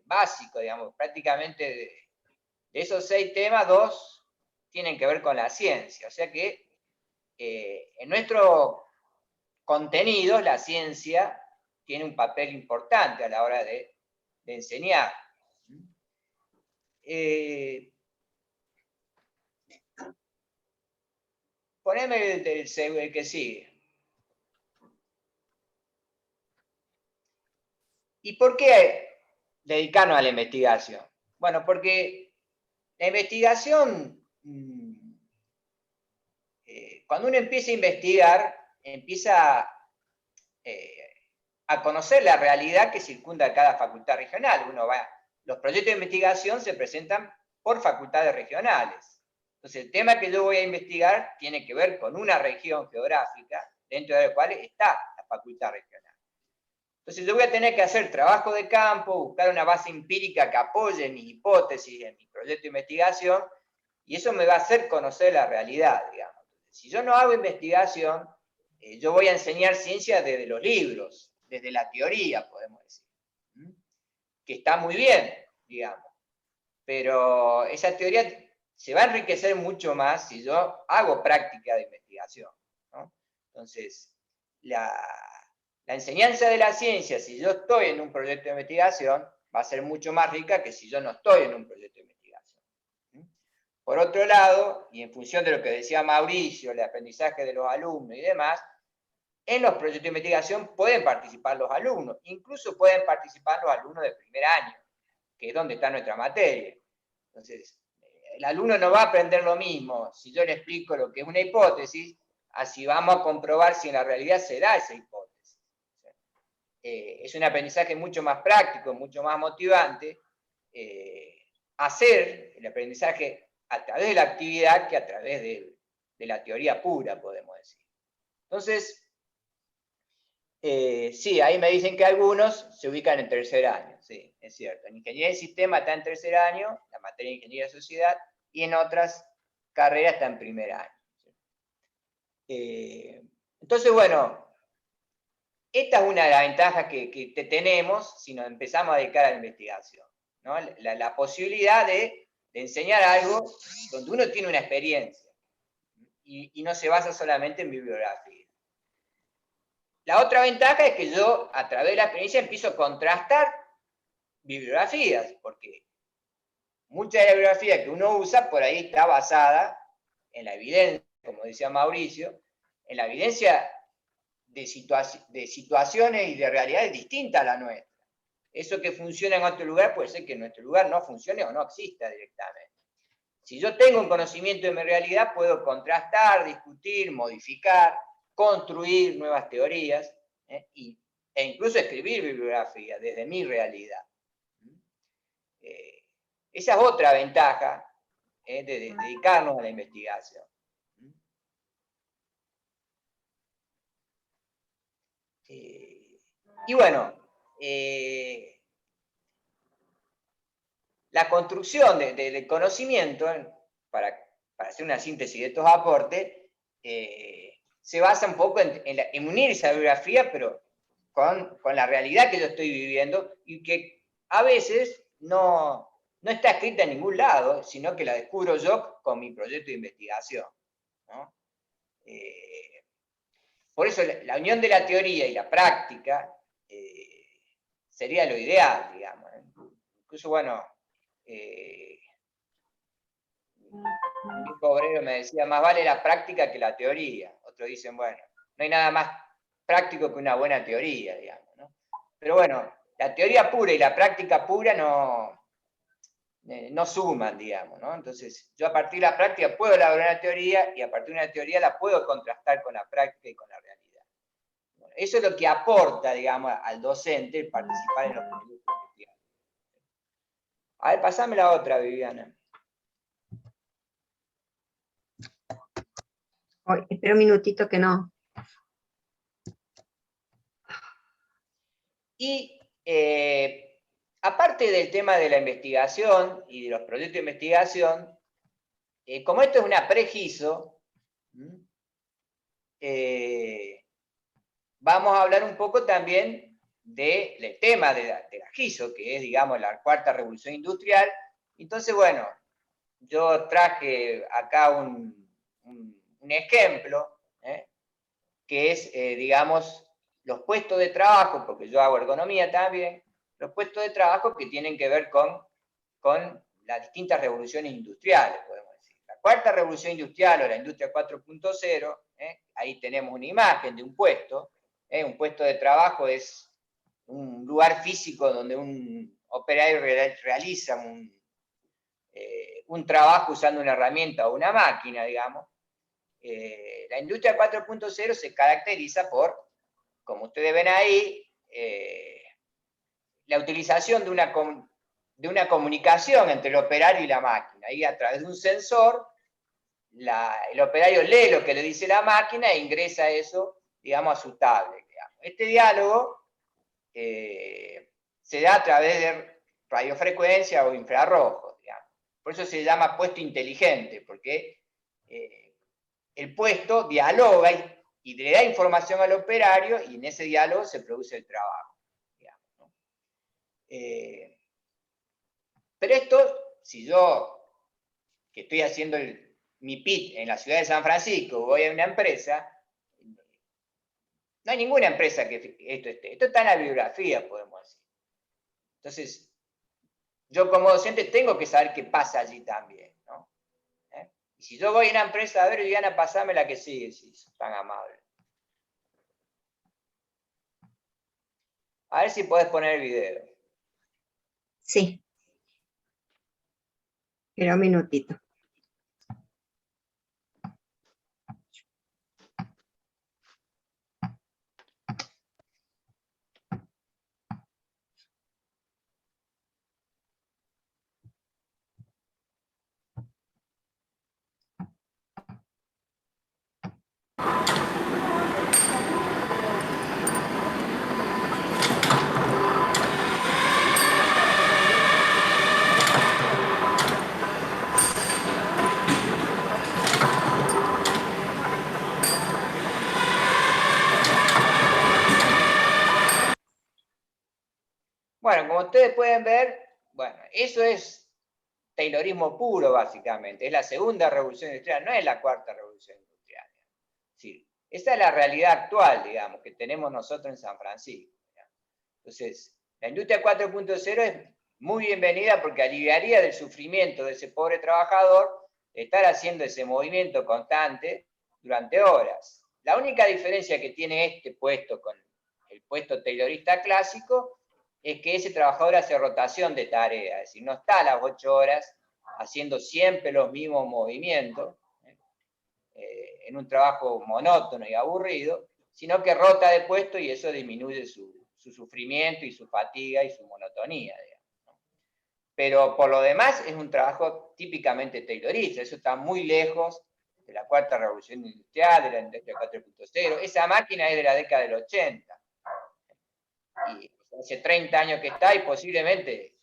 básico, digamos, prácticamente de esos 6 temas, 2 tienen que ver con la ciencia. O sea que en nuestro contenido la ciencia tiene un papel importante a la hora de enseñar. Poneme el que sigue. ¿Y por qué dedicarnos a la investigación? Bueno, porque la investigación, cuando uno empieza a investigar, empieza a conocer la realidad que circunda a cada facultad regional. Los proyectos de investigación se presentan por facultades regionales. Entonces, el tema que yo voy a investigar tiene que ver con una región geográfica, dentro de la cual está la facultad regional. Entonces, yo voy a tener que hacer trabajo de campo, buscar una base empírica que apoye mis hipótesis en mi proyecto de investigación, y eso me va a hacer conocer la realidad, digamos. Si yo no hago investigación, yo voy a enseñar ciencia desde los libros, desde la teoría, podemos decir. Que está muy bien, digamos. Pero esa teoría se va a enriquecer mucho más si yo hago práctica de investigación, ¿no? Entonces, la enseñanza de la ciencia, si yo estoy en un proyecto de investigación, va a ser mucho más rica que si yo no estoy en un proyecto de investigación. Por otro lado, y en función de lo que decía Mauricio, el aprendizaje de los alumnos y demás, en los proyectos de investigación pueden participar los alumnos, incluso pueden participar los alumnos de primer año, que es donde está nuestra materia. Entonces, el alumno no va a aprender lo mismo si yo le explico lo que es una hipótesis, así vamos a comprobar si en la realidad se da esa hipótesis. Es un aprendizaje mucho más práctico, mucho más motivante, hacer el aprendizaje a través de la actividad que a través de la teoría pura, podemos decir. Entonces, sí, ahí me dicen que algunos se ubican en tercer año, sí, es cierto. En ingeniería del sistema está en tercer año, la materia de ingeniería de sociedad, y en otras carreras está en primer año. Entonces, bueno, esta es una de las ventajas que tenemos si nos empezamos a dedicar a la investigación, ¿no? La posibilidad de enseñar algo donde uno tiene una experiencia y no se basa solamente en bibliografía. La otra ventaja es que yo, a través de la experiencia, empiezo a contrastar bibliografías, porque mucha de la bibliografía que uno usa por ahí está basada en la evidencia, como decía Mauricio, en la evidencia de situaciones y de realidades distintas a la nuestra. Eso que funciona en otro lugar puede ser que en nuestro lugar no funcione o no exista directamente. Si yo tengo un conocimiento de mi realidad, puedo contrastar, discutir, modificar, construir nuevas teorías, e incluso escribir bibliografía desde mi realidad. Esa es otra ventaja de dedicarnos a la investigación. Y bueno, la construcción del conocimiento, para hacer una síntesis de estos aportes, se basa un poco en unir esa bibliografía, pero con la realidad que yo estoy viviendo, y que a veces no está escrita en ningún lado, sino que la descubro yo con mi proyecto de investigación, ¿no? Por eso la unión de la teoría y la práctica sería lo ideal, digamos. Incluso, bueno, un viejo obrero me decía, más vale la práctica que la teoría. Otros dicen, bueno, no hay nada más práctico que una buena teoría, digamos, ¿no? Pero bueno, la teoría pura y la práctica pura no suman, digamos, ¿no? Entonces, yo a partir de la práctica puedo elaborar una teoría, y a partir de una teoría la puedo contrastar con la práctica y con la realidad. Bueno, eso es lo que aporta, digamos, al docente el participar en los proyectos de investigación. A ver, pasame la otra, Viviana. Espera un minutito que no. Y aparte del tema de la investigación y de los proyectos de investigación, como esto es una pre-GISO, vamos a hablar un poco también del tema de la GISO, que es, digamos, la cuarta revolución industrial. Entonces, bueno, yo traje acá un ejemplo, que es, digamos, los puestos de trabajo, porque yo hago ergonomía también, los puestos de trabajo que tienen que ver con las distintas revoluciones industriales, podemos decir. La cuarta revolución industrial o la industria 4.0, ahí tenemos una imagen de un puesto de trabajo es un lugar físico donde un operario realiza un trabajo usando una herramienta o una máquina, digamos. La industria 4.0 se caracteriza por, como ustedes ven ahí, la utilización de de una comunicación entre el operario y la máquina. Ahí a través de un sensor, el operario lee lo que le dice la máquina e ingresa eso, digamos, a su tablet. Digamos. Este diálogo se da a través de radiofrecuencia o infrarrojos, digamos. Por eso se llama puesto inteligente, porque el puesto dialoga y le da información al operario, y en ese diálogo se produce el trabajo. Digamos, ¿no? Pero esto, si yo, que estoy haciendo mi PIT en la ciudad de San Francisco, voy a una empresa, no hay ninguna empresa que esto esté. Esto está en la bibliografía, podemos decir. Entonces, yo como docente tengo que saber qué pasa allí también, ¿no? Y si yo voy a una empresa, a ver, Diana, pasame la que sigue, si son tan amables. A ver si podés poner el video. Sí. Espera un minutito. Bueno, como ustedes pueden ver, bueno, eso es Taylorismo puro, básicamente. Es la segunda revolución industrial, no es la cuarta revolución industrial. Sí, esa es la realidad actual, digamos, que tenemos nosotros en San Francisco. Digamos. Entonces, la industria 4.0 es muy bienvenida porque aliviaría del sufrimiento de ese pobre trabajador de estar haciendo ese movimiento constante durante horas. La única diferencia que tiene este puesto con el puesto taylorista clásico es que ese trabajador hace rotación de tareas, es decir, no está a las 8 horas haciendo siempre los mismos movimientos, en un trabajo monótono y aburrido, sino que rota de puesto y eso disminuye su sufrimiento y su fatiga y su monotonía, digamos, ¿no? Pero por lo demás es un trabajo típicamente taylorista, eso está muy lejos de la cuarta revolución industrial, de la industria 4.0, esa máquina es de la década del 80, y hace 30 años que está y posiblemente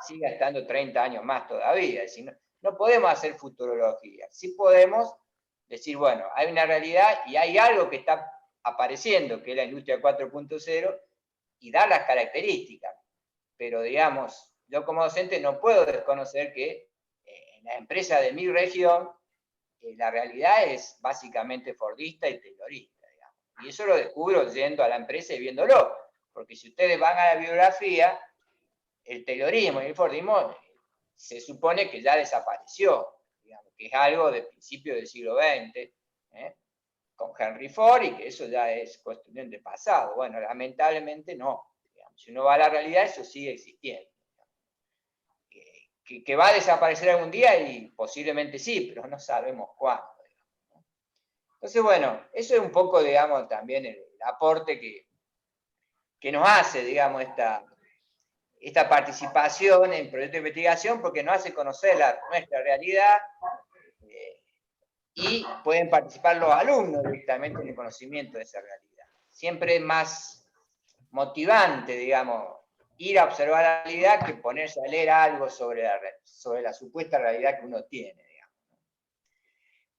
siga estando 30 años más todavía. Es decir, no podemos hacer futurología. Sí podemos decir, bueno, hay una realidad y hay algo que está apareciendo, que es la industria 4.0, y dar las características. Pero, digamos, yo como docente no puedo desconocer que en la empresa de mi región la realidad es básicamente fordista y taylorista, digamos. Y eso lo descubro yendo a la empresa y viéndolo. Porque si ustedes van a la bibliografía, el taylorismo y el fordismo se supone que ya desapareció, digamos, que es algo de principio del siglo XX, con Henry Ford, y que eso ya es cuestión de pasado. Bueno, lamentablemente no. Digamos, si uno va a la realidad, eso sigue existiendo. Que va a desaparecer algún día, y posiblemente sí, pero no sabemos cuándo. Digamos. Entonces, bueno, eso es un poco, digamos, también el aporte que nos hace, digamos, esta participación en proyectos de investigación, porque nos hace conocer nuestra realidad, y pueden participar los alumnos directamente en el conocimiento de esa realidad. Siempre es más motivante, digamos, ir a observar la realidad que ponerse a leer algo sobre la supuesta realidad que uno tiene,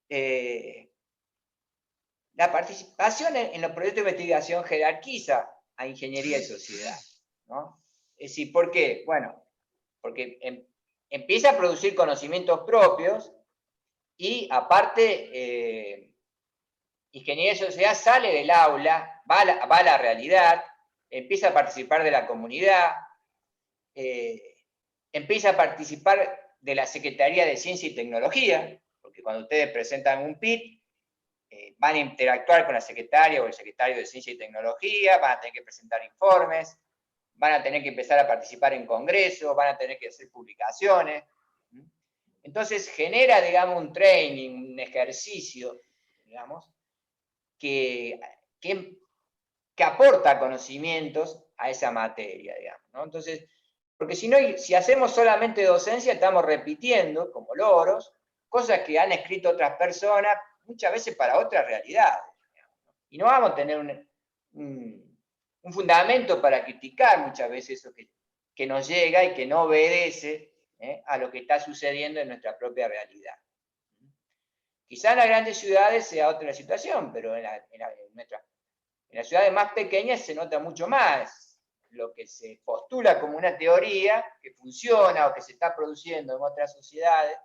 digamos. La participación en los proyectos de investigación jerarquiza a ingeniería y sociedad, ¿no? Es decir, ¿por qué? Bueno, porque empieza a producir conocimientos propios y aparte ingeniería y sociedad sale del aula, va a la realidad, empieza a participar de la comunidad, empieza a participar de la Secretaría de Ciencia y Tecnología, porque cuando ustedes presentan un PIT, van a interactuar con la secretaria o el secretario de Ciencia y Tecnología, van a tener que presentar informes, van a tener que empezar a participar en congresos, van a tener que hacer publicaciones. Entonces genera, digamos, un training, un ejercicio, digamos, que aporta conocimientos a esa materia, digamos, ¿no? Entonces, Porque si no, si hacemos solamente docencia, estamos repitiendo, como loros, cosas que han escrito otras personas, muchas veces para otras realidades. Y no vamos a tener un fundamento para criticar muchas veces eso que nos llega y que no obedece a lo que está sucediendo en nuestra propia realidad. Quizá en las grandes ciudades sea otra situación, pero en las ciudades más pequeñas se nota mucho más lo que se postula como una teoría que funciona o que se está produciendo en otras sociedades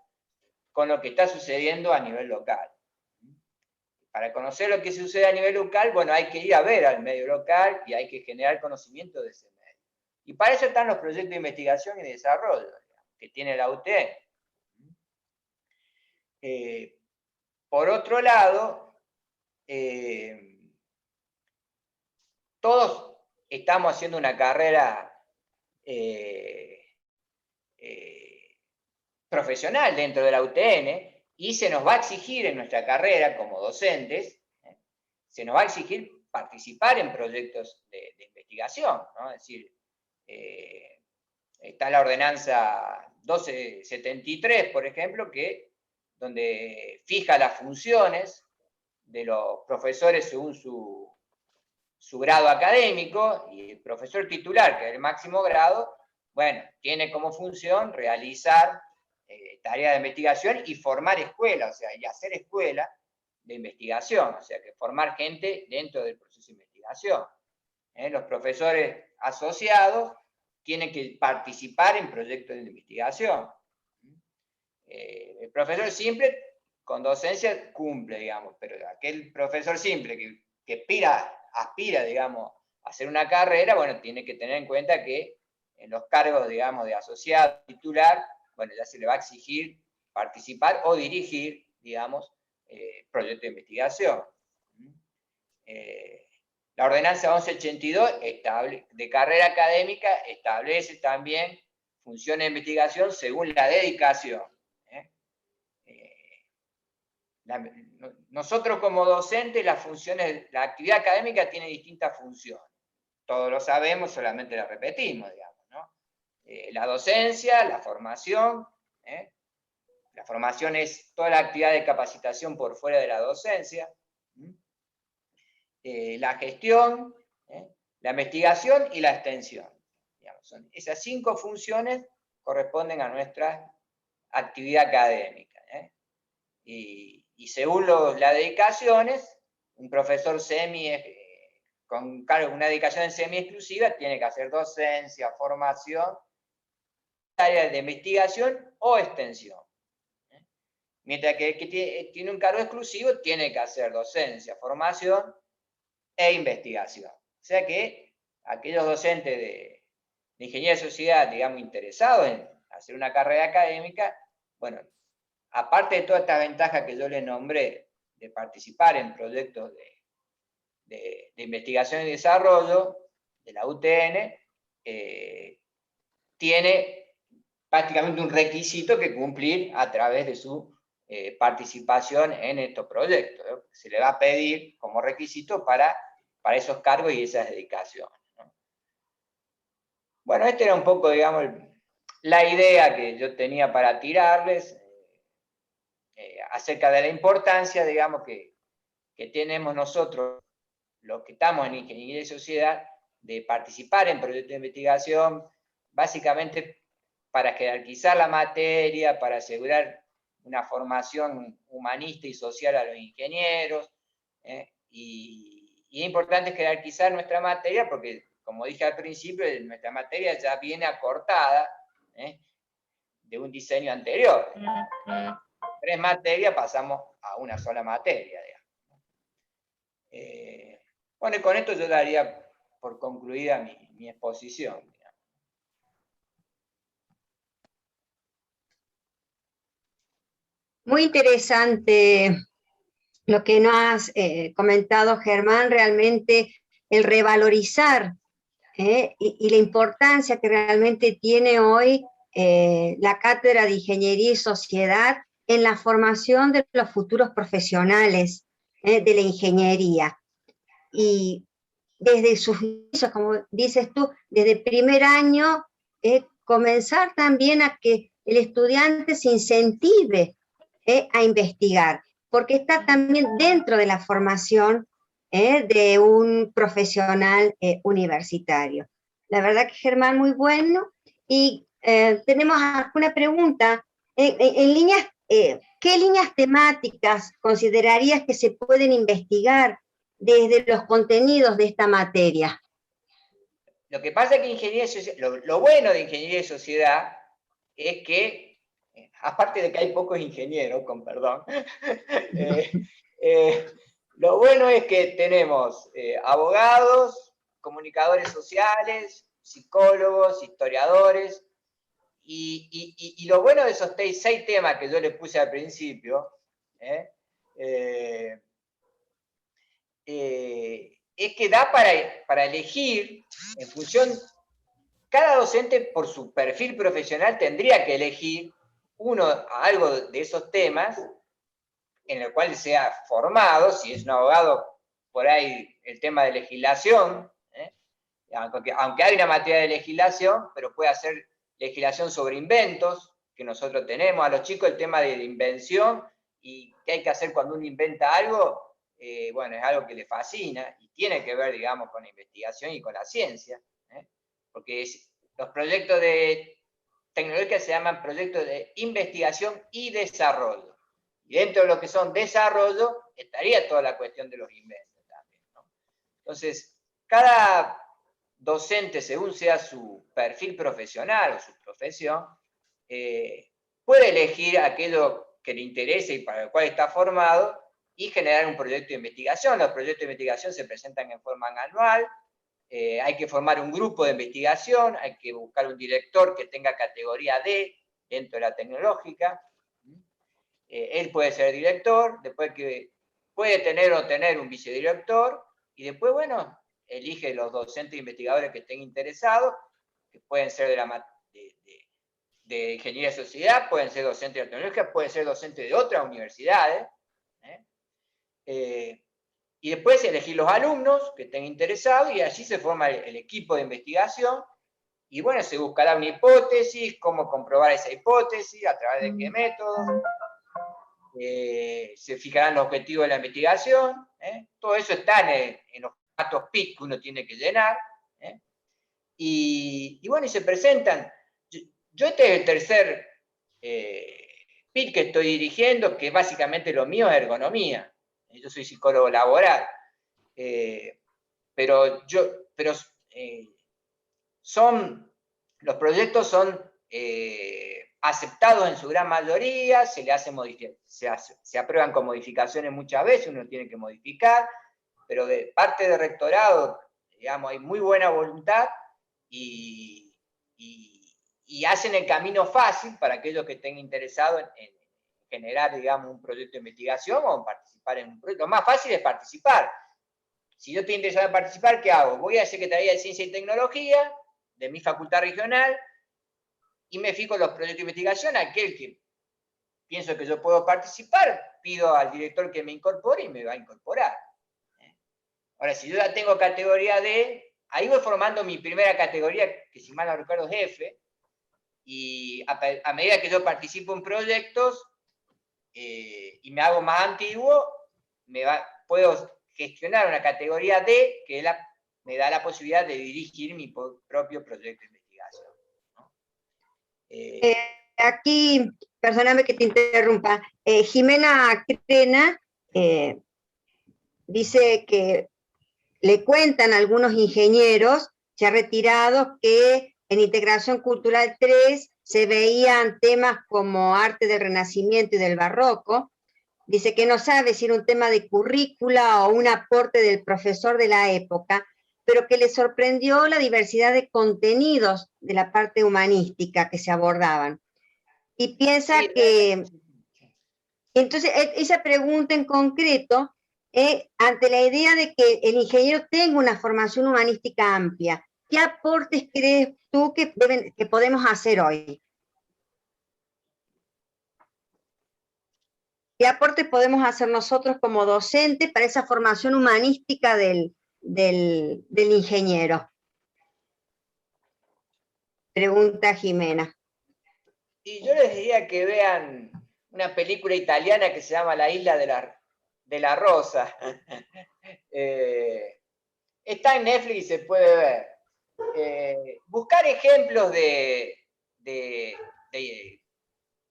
con lo que está sucediendo a nivel local. Para conocer lo que sucede a nivel local, bueno, hay que ir a ver al medio local y hay que generar conocimiento de ese medio. Y para eso están los proyectos de investigación y de desarrollo que tiene la UTN. Por otro lado, todos estamos haciendo una carrera profesional dentro de la UTN y se nos va a exigir en nuestra carrera como docentes, se nos va a exigir participar en proyectos de investigación, ¿no? Es decir, está la ordenanza 1273, por ejemplo, donde fija las funciones de los profesores según su grado académico, y el profesor titular, que es el máximo grado, bueno, tiene como función realizar tareas de investigación y formar escuelas, o sea, y hacer escuela de investigación, o sea, que formar gente dentro del proceso de investigación. Los profesores asociados tienen que participar en proyectos de investigación. El profesor simple con docencia cumple, digamos, pero aquel profesor simple que aspira, digamos, a hacer una carrera, bueno, tiene que tener en cuenta que en los cargos, digamos, de asociado titular, bueno, ya se le va a exigir participar o dirigir, digamos, proyectos de investigación. La ordenanza 1182 de carrera académica establece también funciones de investigación según la dedicación. Nosotros como docentes, la actividad académica tiene distintas funciones. Todos lo sabemos, solamente la repetimos, digamos, ¿no? La docencia, la formación. La formación es toda la actividad de capacitación por fuera de la docencia. La gestión, la investigación y la extensión. Digamos, esas 5 funciones corresponden a nuestra actividad académica. Y según las dedicaciones, un profesor con una dedicación semi-exclusiva tiene que hacer docencia, formación, áreas de investigación o extensión. Mientras que el que tiene un cargo exclusivo tiene que hacer docencia, formación e investigación. O sea que aquellos docentes de ingeniería de sociedad, digamos, interesados en hacer una carrera académica, bueno, aparte de todas estas ventajas que yo les nombré, de participar en proyectos de investigación y desarrollo de la UTN, tiene prácticamente un requisito que cumplir a través de su participación en estos proyectos, ¿no? Se le va a pedir como requisito para esos cargos y esas dedicaciones, ¿no? Bueno, esta era un poco, digamos, la idea que yo tenía para tirarles acerca de la importancia, digamos, que tenemos nosotros, los que estamos en Ingeniería y Sociedad, de participar en proyectos de investigación, básicamente para jerarquizar la materia, para asegurar una formación humanista y social a los ingenieros, y es importante jerarquizar nuestra materia porque, como dije al principio, nuestra materia ya viene acortada de un diseño anterior. 3 materias pasamos a una sola materia, digamos. Bueno, y con esto yo daría por concluida mi exposición, digamos. Muy interesante lo que nos has comentado, Germán, realmente el revalorizar y la importancia que realmente tiene hoy la Cátedra de Ingeniería y Sociedad en la formación de los futuros profesionales de la ingeniería. Y desde sus inicios, como dices tú, desde el primer año, comenzar también a que el estudiante se incentive a investigar, porque está también dentro de la formación de un profesional universitario. La verdad que Germán, muy bueno. Y tenemos alguna pregunta. En líneas, ¿qué líneas temáticas considerarías que se pueden investigar desde los contenidos de esta materia? Lo que pasa es que ingeniería social, lo bueno de ingeniería de sociedad es que, aparte de que hay pocos ingenieros, con perdón, lo bueno es que tenemos abogados, comunicadores sociales, psicólogos, historiadores, y lo bueno de esos 6 temas que yo les puse al principio, es que da para elegir en función, cada docente por su perfil profesional tendría que elegir algo de esos temas en el cual sea formado. Si es un abogado, por ahí el tema de legislación, aunque hay una materia de legislación, pero puede hacer legislación sobre inventos, que nosotros tenemos. A los chicos el tema de invención y qué hay que hacer cuando uno inventa algo, bueno, es algo que le fascina y tiene que ver, digamos, con la investigación y con la ciencia, porque los proyectos de tecnología se llaman proyectos de investigación y desarrollo. Y dentro de lo que son desarrollo, estaría toda la cuestión de los inventos también, ¿no? Entonces, cada docente, según sea su perfil profesional o su profesión, puede elegir aquello que le interese y para el cual está formado y generar un proyecto de investigación. Los proyectos de investigación se presentan en forma anual, hay que formar un grupo de investigación, hay que buscar un director que tenga categoría D dentro de la tecnológica. Él puede ser director, después que puede tener o no tener un vicedirector, y después, bueno, elige los docentes e investigadores que estén interesados, que pueden ser de ingeniería de sociedad, pueden ser docentes de tecnología, pueden ser docentes de otras universidades, y después elegir los alumnos que estén interesados, y allí se forma el equipo de investigación, y bueno, se buscará una hipótesis, cómo comprobar esa hipótesis, a través de qué métodos, se fijarán los objetivos de la investigación, todo eso está en los datos PIC que uno tiene que llenar, y bueno, y se presentan. Yo este es el tercer PIC que estoy dirigiendo, que básicamente lo mío es ergonomía. Yo soy psicólogo laboral, pero los proyectos son aceptados en su gran mayoría, se aprueban con modificaciones muchas veces, uno tiene que modificar, pero de parte del rectorado, digamos, hay muy buena voluntad y hacen el camino fácil para aquellos que estén interesados en generar, digamos, un proyecto de investigación o en participar en un proyecto. Lo más fácil es participar. Si yo estoy interesado en participar, ¿qué hago? Voy a la Secretaría de Ciencia y Tecnología de mi facultad regional y me fijo en los proyectos de investigación, aquel que pienso que yo puedo participar, pido al director que me incorpore y me va a incorporar. Ahora, si yo ya tengo categoría D, ahí voy formando mi primera categoría, que si mal no recuerdo es F, y a medida que yo participo en proyectos y me hago más antiguo, puedo gestionar una categoría D que me da la posibilidad de dirigir mi propio proyecto de investigación, ¿no? Aquí, perdóname que te interrumpa, Jimena Crena dice que le cuentan a algunos ingenieros ya retirados que en Integración Cultural 3 se veían temas como arte del Renacimiento y del Barroco. Dice que no sabe si era un tema de currícula o un aporte del profesor de la época, pero que le sorprendió la diversidad de contenidos de la parte humanística que se abordaban. Y piensa que, entonces, esa pregunta en concreto, ante la idea de que el ingeniero tenga una formación humanística amplia, ¿qué aportes crees tú que podemos hacer hoy? ¿Qué aportes podemos hacer nosotros como docentes para esa formación humanística del ingeniero? Pregunta Jimena. Y yo les diría que vean una película italiana que se llama La Isla de la Rosa. Está en Netflix y se puede ver. Buscar ejemplos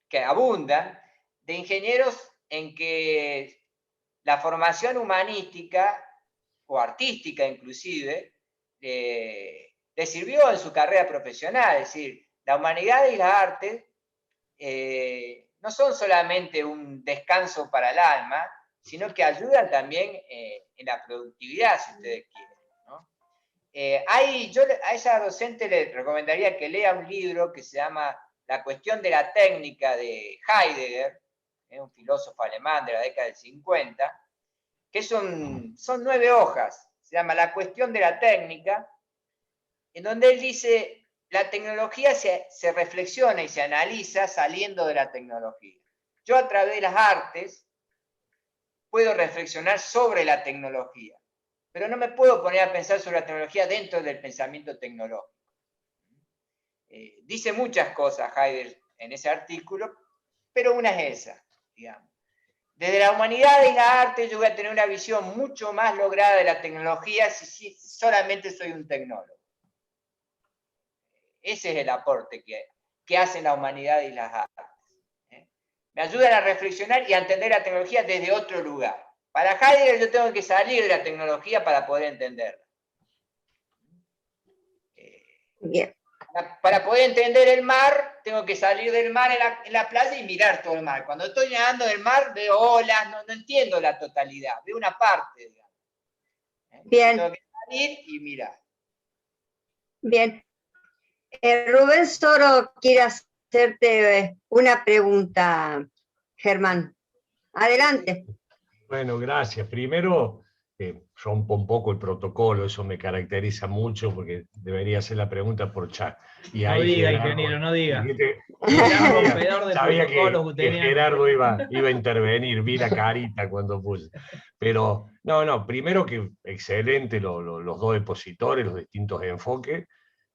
que abundan, de ingenieros en que la formación humanística, o artística inclusive, le sirvió en su carrera profesional. Es decir, la humanidad y las artes no son solamente un descanso para el alma, sino que ayudan también en la productividad, si ustedes quieren, ¿no? Yo a esa docente le recomendaría que lea un libro que se llama La cuestión de la técnica, de Heidegger, un filósofo alemán de la década del 50, que son 9 hojas, se llama La cuestión de la técnica, en donde él dice, la tecnología se reflexiona y se analiza saliendo de la tecnología. Yo a través de las artes puedo reflexionar sobre la tecnología, pero no me puedo poner a pensar sobre la tecnología dentro del pensamiento tecnológico. Dice muchas cosas Heidegger en ese artículo, pero una es esa, digamos. Desde la humanidad y la arte yo voy a tener una visión mucho más lograda de la tecnología si solamente soy un tecnólogo. Ese es el aporte que hacen la humanidad y las artes. Me ayudan a reflexionar y a entender la tecnología desde otro lugar. Para Heidegger yo tengo que salir de la tecnología para poder entenderla. Bien. Para poder entender el mar, tengo que salir del mar en la playa y mirar todo el mar. Cuando estoy nadando en el mar, veo olas, no entiendo la totalidad, veo una parte, digamos. Bien. Tengo que salir y mirar. Bien. Rubén Soro quiere hacerte una pregunta, Germán. Adelante. Bueno, gracias. Primero, rompo un poco el protocolo, eso me caracteriza mucho porque debería hacer la pregunta por chat. Y No ahí diga, Gerardo, ingeniero, no diga. Sabía que Gerardo iba a intervenir, vi la carita cuando puse. Pero, no, primero que excelente los dos expositores, los distintos enfoques,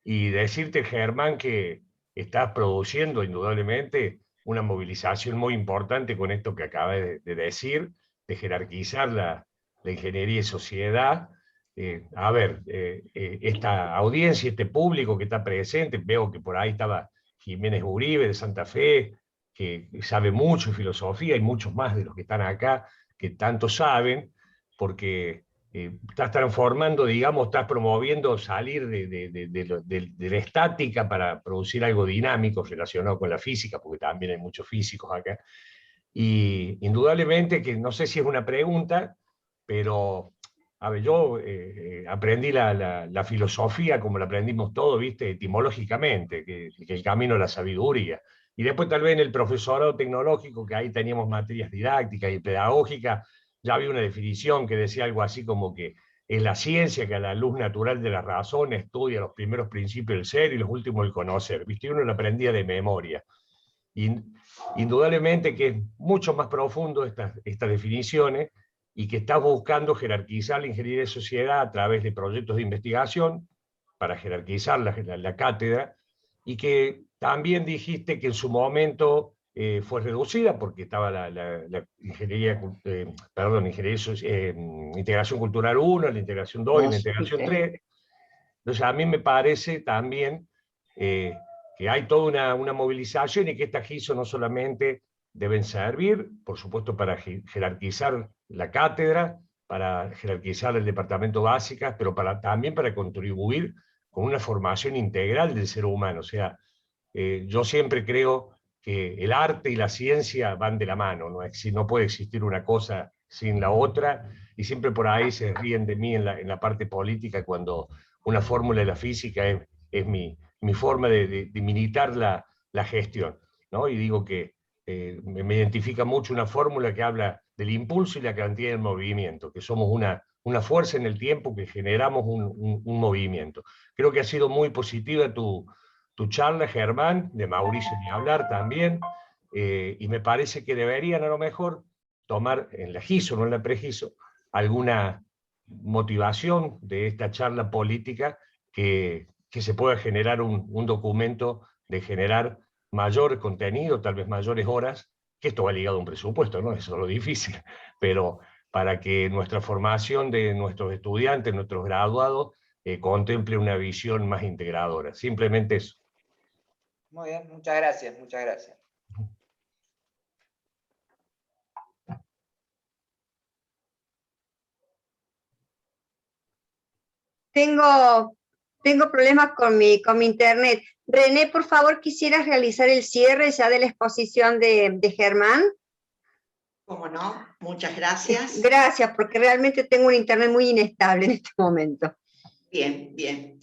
y decirte, Germán, que estás produciendo indudablemente una movilización muy importante con esto que acabas de decir, de jerarquizar la ingeniería y sociedad. Esta audiencia, este público que está presente, veo que por ahí estaba Jiménez Uribe de Santa Fe, que sabe mucho de filosofía, y muchos más de los que están acá que tanto saben, porque estás transformando, digamos, estás promoviendo salir de la estática para producir algo dinámico relacionado con la física, porque también hay muchos físicos acá. Y indudablemente que no sé si es una pregunta, pero a ver, yo aprendí la filosofía como la aprendimos todos, ¿viste? Etimológicamente, que el camino a la sabiduría. Y después tal vez en el profesorado tecnológico, que ahí teníamos materias didácticas y pedagógicas, ya había una definición que decía algo así como que es la ciencia que a la luz natural de la razón estudia los primeros principios del ser y los últimos del conocer, ¿viste? Y uno lo aprendía de memoria. Y indudablemente que es mucho más profundo estas definiciones, y que estás buscando jerarquizar la ingeniería de sociedad a través de proyectos de investigación para jerarquizar la cátedra, y que también dijiste que en su momento fue reducida porque estaba la ingeniería, integración cultural 1, la integración 2 y la integración 3. Entonces a mí me parece también que hay toda una movilización, y que estas GISO no solamente deben servir, por supuesto, para jerarquizar la cátedra, para jerarquizar el departamento básicas, pero también para contribuir con una formación integral del ser humano. O sea, yo siempre creo que el arte y la ciencia van de la mano, no puede existir una cosa sin la otra, y siempre por ahí se ríen de mí en la parte política cuando una fórmula de la física es mi forma de militar la gestión, ¿no? Y digo que me identifica mucho una fórmula que habla del impulso y la cantidad del movimiento, que somos una fuerza en el tiempo que generamos un movimiento. Creo que ha sido muy positiva tu charla, Germán, de Mauricio ni hablar también, y me parece que deberían a lo mejor tomar en la GISO, no en la pre-GISO, alguna motivación de esta charla política que que se pueda generar un documento de generar mayor contenido, tal vez mayores horas, que esto va ligado a un presupuesto, ¿no? Eso es lo difícil, pero para que nuestra formación de nuestros estudiantes, nuestros graduados, contemple una visión más integradora. Simplemente eso. Muy bien, muchas gracias, muchas gracias. Tengo problemas con mi internet. René, por favor, ¿quisieras realizar el cierre ya de la exposición de Germán? Cómo no, muchas gracias. Gracias, porque realmente tengo un internet muy inestable en este momento. Bien, bien.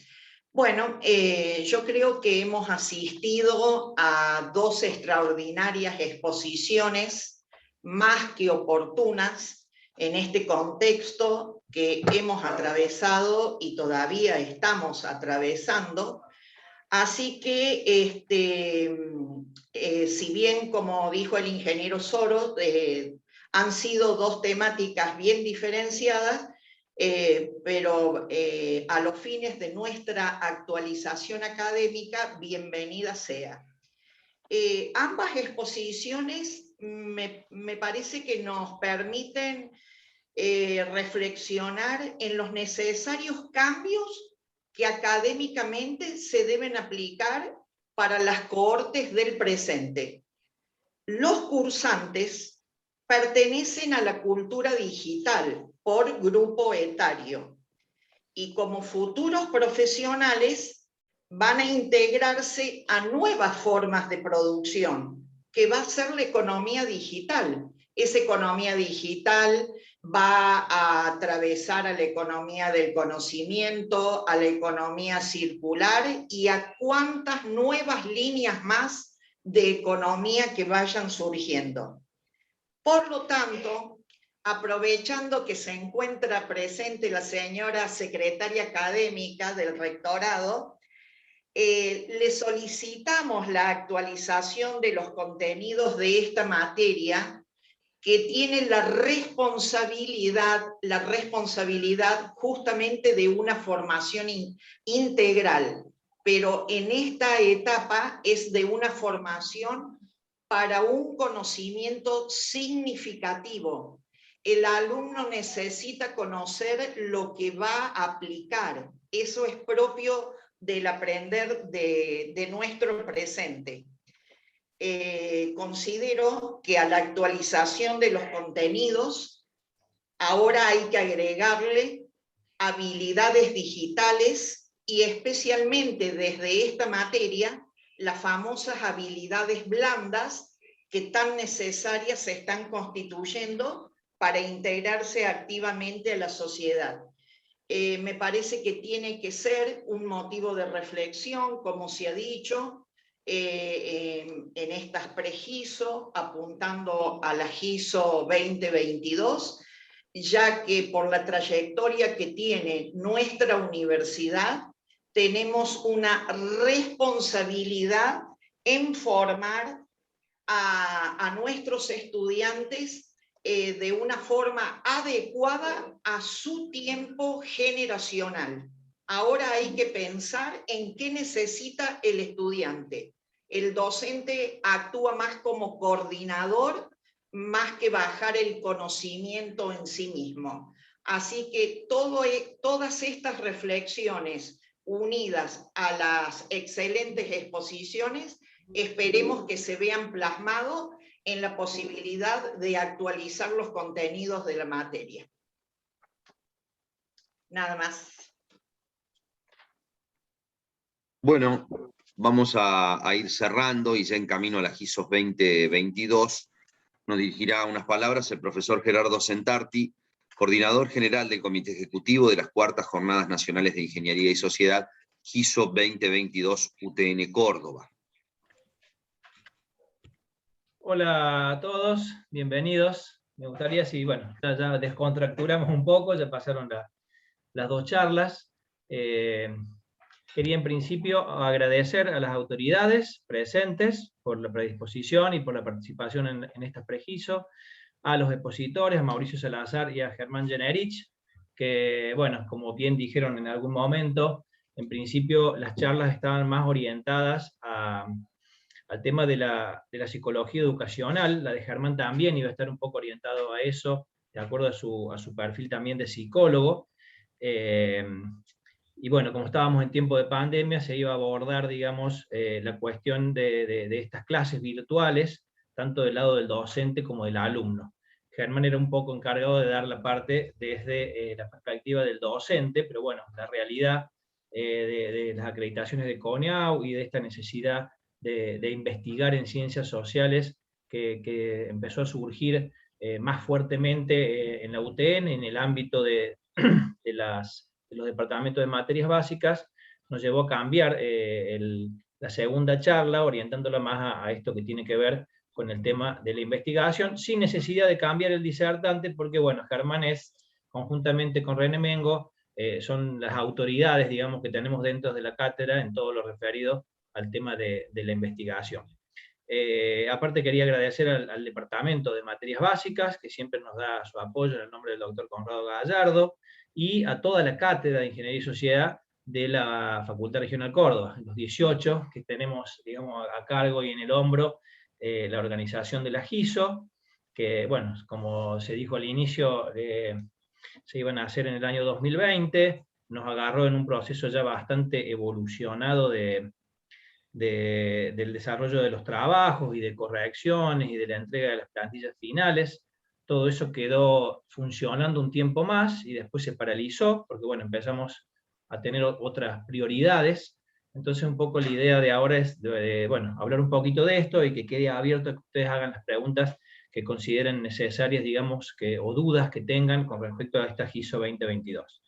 Bueno, yo creo que hemos asistido a dos extraordinarias exposiciones, más que oportunas, en este contexto que hemos atravesado y todavía estamos atravesando. Así que, si bien, como dijo el ingeniero Soro, han sido dos temáticas bien diferenciadas, pero a los fines de nuestra actualización académica, bienvenida sea. Ambas exposiciones me parece que nos permiten reflexionar en los necesarios cambios que académicamente se deben aplicar para las cohortes del presente. Los cursantes pertenecen a la cultura digital por grupo etario y como futuros profesionales van a integrarse a nuevas formas de producción, que va a ser la economía digital. Esa economía digital va a atravesar a la economía del conocimiento, a la economía circular y a cuántas nuevas líneas más de economía que vayan surgiendo. Por lo tanto, aprovechando que se encuentra presente la señora secretaria académica del rectorado, le solicitamos la actualización de los contenidos de esta materia que tiene la responsabilidad justamente de una formación integral, pero en esta etapa es de una formación para un conocimiento significativo. El alumno necesita conocer lo que va a aplicar. Eso es propio del aprender de nuestro presente. Considero que a la actualización de los contenidos ahora hay que agregarle habilidades digitales y especialmente desde esta materia las famosas habilidades blandas que tan necesarias se están constituyendo para integrarse activamente a la sociedad. Me parece que tiene que ser un motivo de reflexión, como se ha dicho, en estas pre-GISO, apuntando a la GISO 2022, ya que por la trayectoria que tiene nuestra universidad, tenemos una responsabilidad en formar a nuestros estudiantes de una forma adecuada a su tiempo generacional. Ahora hay que pensar en qué necesita el estudiante. El docente actúa más como coordinador, más que bajar el conocimiento en sí mismo. Así que todas estas reflexiones unidas a las excelentes exposiciones, esperemos que se vean plasmados en la posibilidad de actualizar los contenidos de la materia. Nada más. Bueno, vamos a ir cerrando y ya en camino a la GISOS 2022 nos dirigirá unas palabras el profesor Gerardo Centarti, coordinador general del Comité Ejecutivo de las Cuartas Jornadas Nacionales de Ingeniería y Sociedad, GISO 2022 UTN Córdoba. Hola a todos, bienvenidos. Me gustaría si, bueno, ya descontracturamos un poco, ya pasaron las dos charlas. Quería en principio agradecer a las autoridades presentes por la predisposición y por la participación en esta pre-GISO, a los expositores, a Mauricio Salazar y a Germán Generich, que, bueno, como bien dijeron en algún momento, en principio las charlas estaban más orientadas al tema de la psicología educacional. La de Germán también iba a estar un poco orientado a eso, de acuerdo a su perfil también de psicólogo. Y bueno, como estábamos en tiempo de pandemia, se iba a abordar, digamos, la cuestión de estas clases virtuales, tanto del lado del docente como del alumno. Germán era un poco encargado de dar la parte desde la perspectiva del docente, pero bueno, la realidad de las acreditaciones de CONEAU y de esta necesidad de investigar en ciencias sociales que empezó a surgir más fuertemente en la UTN, en el ámbito de los departamentos de materias básicas, nos llevó a cambiar la segunda charla, orientándola más a esto que tiene que ver con el tema de la investigación, sin necesidad de cambiar el disertante, porque bueno, Germán es, conjuntamente con René Mengo, son las autoridades, digamos, que tenemos dentro de la cátedra en todo lo referido al tema de la investigación. Aparte quería agradecer al Departamento de Materias Básicas, que siempre nos da su apoyo en el nombre del doctor Conrado Gallardo, y a toda la cátedra de Ingeniería y Sociedad de la Facultad Regional Córdoba, los 18 que tenemos, digamos, a cargo y en el hombro la organización de la GISO, que, bueno, como se dijo al inicio, se iban a hacer en el año 2020, nos agarró en un proceso ya bastante evolucionado del desarrollo de los trabajos y de correcciones y de la entrega de las plantillas finales. Todo eso quedó funcionando un tiempo más y después se paralizó, porque bueno, empezamos a tener otras prioridades. Entonces un poco la idea de ahora es bueno, hablar un poquito de esto y que quede abierto a que ustedes hagan las preguntas que consideren necesarias, digamos, o dudas que tengan con respecto a esta GISO 2022.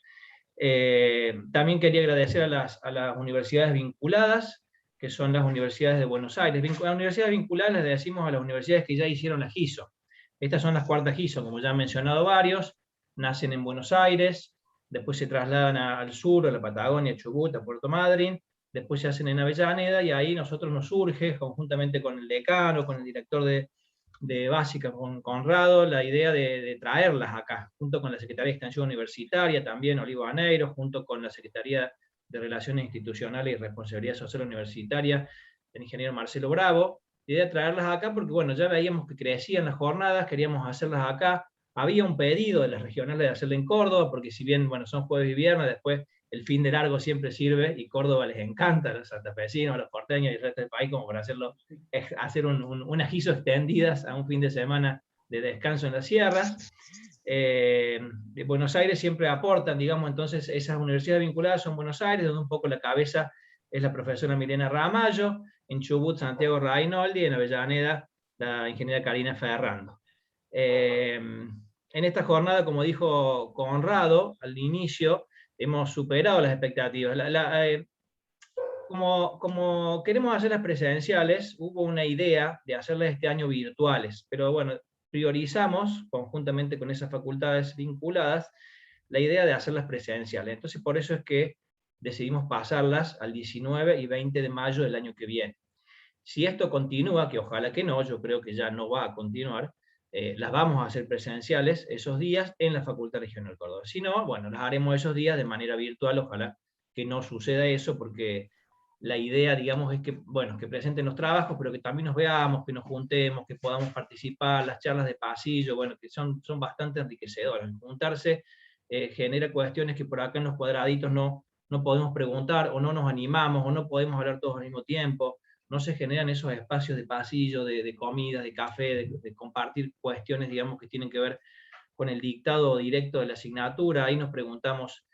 También quería agradecer a las universidades vinculadas, que son las universidades de Buenos Aires. Las universidades vinculadas les decimos a las universidades que ya hicieron la GISO. Estas son las cuartas GISO, como ya han mencionado varios, nacen en Buenos Aires, después se trasladan al sur, a la Patagonia, a Chubut, a Puerto Madryn, después se hacen en Avellaneda, y ahí nosotros nos surge, conjuntamente con el decano, con el director de Básica, con Conrado, la idea de traerlas acá, junto con la Secretaría de Extensión Universitaria, también Olivo Aneiro, junto con la Secretaría de Relaciones Institucionales y Responsabilidad Social Universitaria, el ingeniero Marcelo Bravo. La idea de traerlas acá porque, bueno, ya veíamos que crecían las jornadas, queríamos hacerlas acá. Había un pedido de las regionales de hacerla en Córdoba, porque si bien, bueno, son jueves y viernes, después el fin de largo siempre sirve, y Córdoba les encanta a los santafesinos, a los porteños y el resto del país, como para hacer unas GISO extendidas a un fin de semana de descanso en las sierras. De Buenos Aires siempre aportan, digamos, entonces esas universidades vinculadas son Buenos Aires, donde un poco la cabeza es la profesora Milena Ramallo, en Chubut Santiago Rainoldi, y en Avellaneda la ingeniera Karina Ferrando. En esta jornada, como dijo Conrado al inicio, hemos superado las expectativas. Como queremos hacerlas presenciales, hubo una idea de hacerlas este año virtuales, pero bueno, priorizamos, conjuntamente con esas facultades vinculadas, la idea de hacerlas presenciales. Entonces, por eso es que decidimos pasarlas al 19 y 20 de mayo del año que viene. Si esto continúa, que ojalá que no, yo creo que ya no va a continuar, las vamos a hacer presenciales esos días en la Facultad Regional Córdoba. Si no, bueno, las haremos esos días de manera virtual, ojalá que no suceda eso, porque la idea, digamos, es que, bueno, que presenten los trabajos, pero que también nos veamos, que nos juntemos, que podamos participar, las charlas de pasillo, bueno, que son bastante enriquecedoras. Juntarse genera cuestiones que por acá en los cuadraditos no podemos preguntar, o no nos animamos, o no podemos hablar todos al mismo tiempo. No se generan esos espacios de pasillo, de comida, de café, de compartir cuestiones, digamos, que tienen que ver con el dictado directo de la asignatura. Ahí nos preguntamos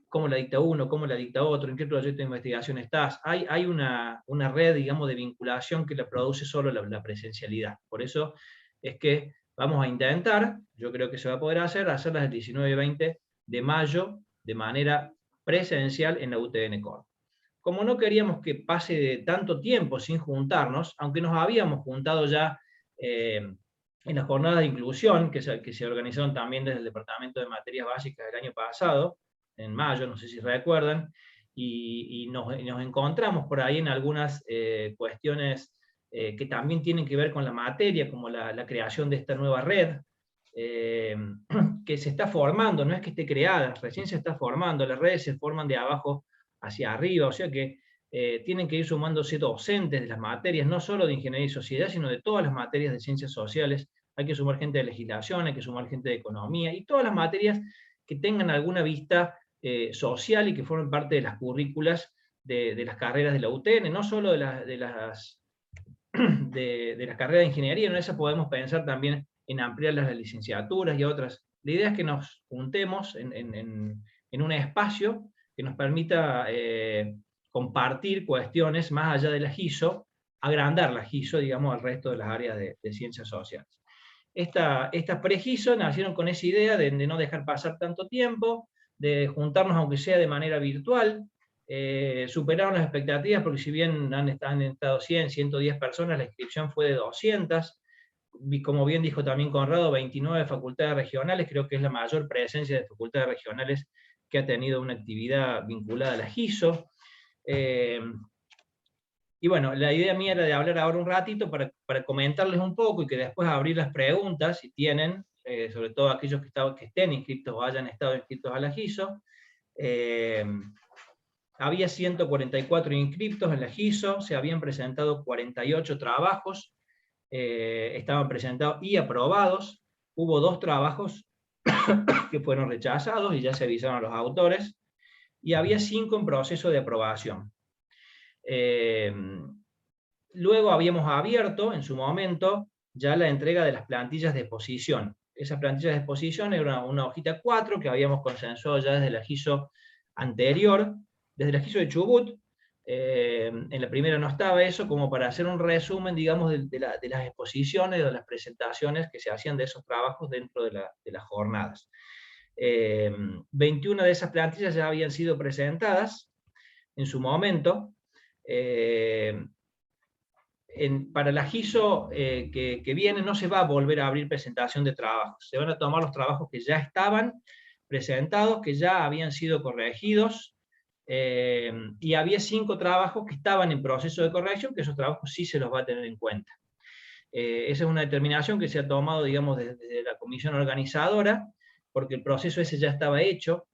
cómo la dicta uno, cómo la dicta otro, en qué proyecto de investigación estás. Hay una red, digamos, de vinculación que la produce solo la presencialidad. Por eso es que vamos a intentar, yo creo que se va a poder hacerlas el 19 y 20 de mayo de manera presencial en la UTN Córdoba. Como no queríamos que pase de tanto tiempo sin juntarnos, aunque nos habíamos juntado ya en las jornadas de inclusión, que se organizaron también desde el Departamento de Materias Básicas el año pasado, en mayo, no sé si recuerdan, y nos encontramos por ahí en algunas cuestiones que también tienen que ver con la materia, como la creación de esta nueva red, que se está formando, no es que esté creada, recién se está formando, las redes se forman de abajo hacia arriba, o sea que tienen que ir sumándose docentes de las materias, no solo de ingeniería y sociedad, sino de todas las materias de ciencias sociales. Hay que sumar gente de legislación, hay que sumar gente de economía, y todas las materias que tengan alguna vista social y que formen parte de las currículas de las carreras de la UTN, no solo de las carreras de ingeniería, en esa podemos pensar también en ampliar las licenciaturas y otras. La idea es que nos juntemos en un espacio que nos permita compartir cuestiones más allá de la GISO, agrandar la GISO, digamos, al resto de las áreas de ciencias sociales. Estas pre-GISO nacieron con esa idea de no dejar pasar tanto tiempo, de juntarnos aunque sea de manera virtual. Superaron las expectativas porque si bien han estado 100, 110 personas, la inscripción fue de 200. Como bien dijo también Conrado, 29 facultades regionales, creo que es la mayor presencia de facultades regionales que ha tenido una actividad vinculada a la GISO. Y bueno, la idea mía era de hablar ahora un ratito para comentarles un poco y que después abrir las preguntas, si tienen, sobre todo aquellos que estén inscritos o hayan estado inscritos a la GISO. Había 144 inscriptos en la GISO, se habían presentado 48 trabajos, estaban presentados y aprobados. Hubo 2 trabajos que fueron rechazados y ya se avisaron a los autores, y había 5 en proceso de aprobación. Luego habíamos abierto en su momento ya la entrega de las plantillas de exposición. Esas plantillas de exposición era una hojita 4 que habíamos consensuado ya desde la GISO anterior, desde la GISO de Chubut. En la primera no estaba eso, como para hacer un resumen, digamos, de las exposiciones, de las presentaciones que se hacían de esos trabajos dentro de las jornadas. 21 de esas plantillas ya habían sido presentadas en su momento. Para la GISO que viene no se va a volver a abrir presentación de trabajos, se van a tomar los trabajos que ya estaban presentados, que ya habían sido corregidos, y había 5 trabajos que estaban en proceso de corrección, que esos trabajos sí se los va a tener en cuenta. Esa es una determinación que se ha tomado, digamos, desde la comisión organizadora, porque el proceso ese ya estaba hecho.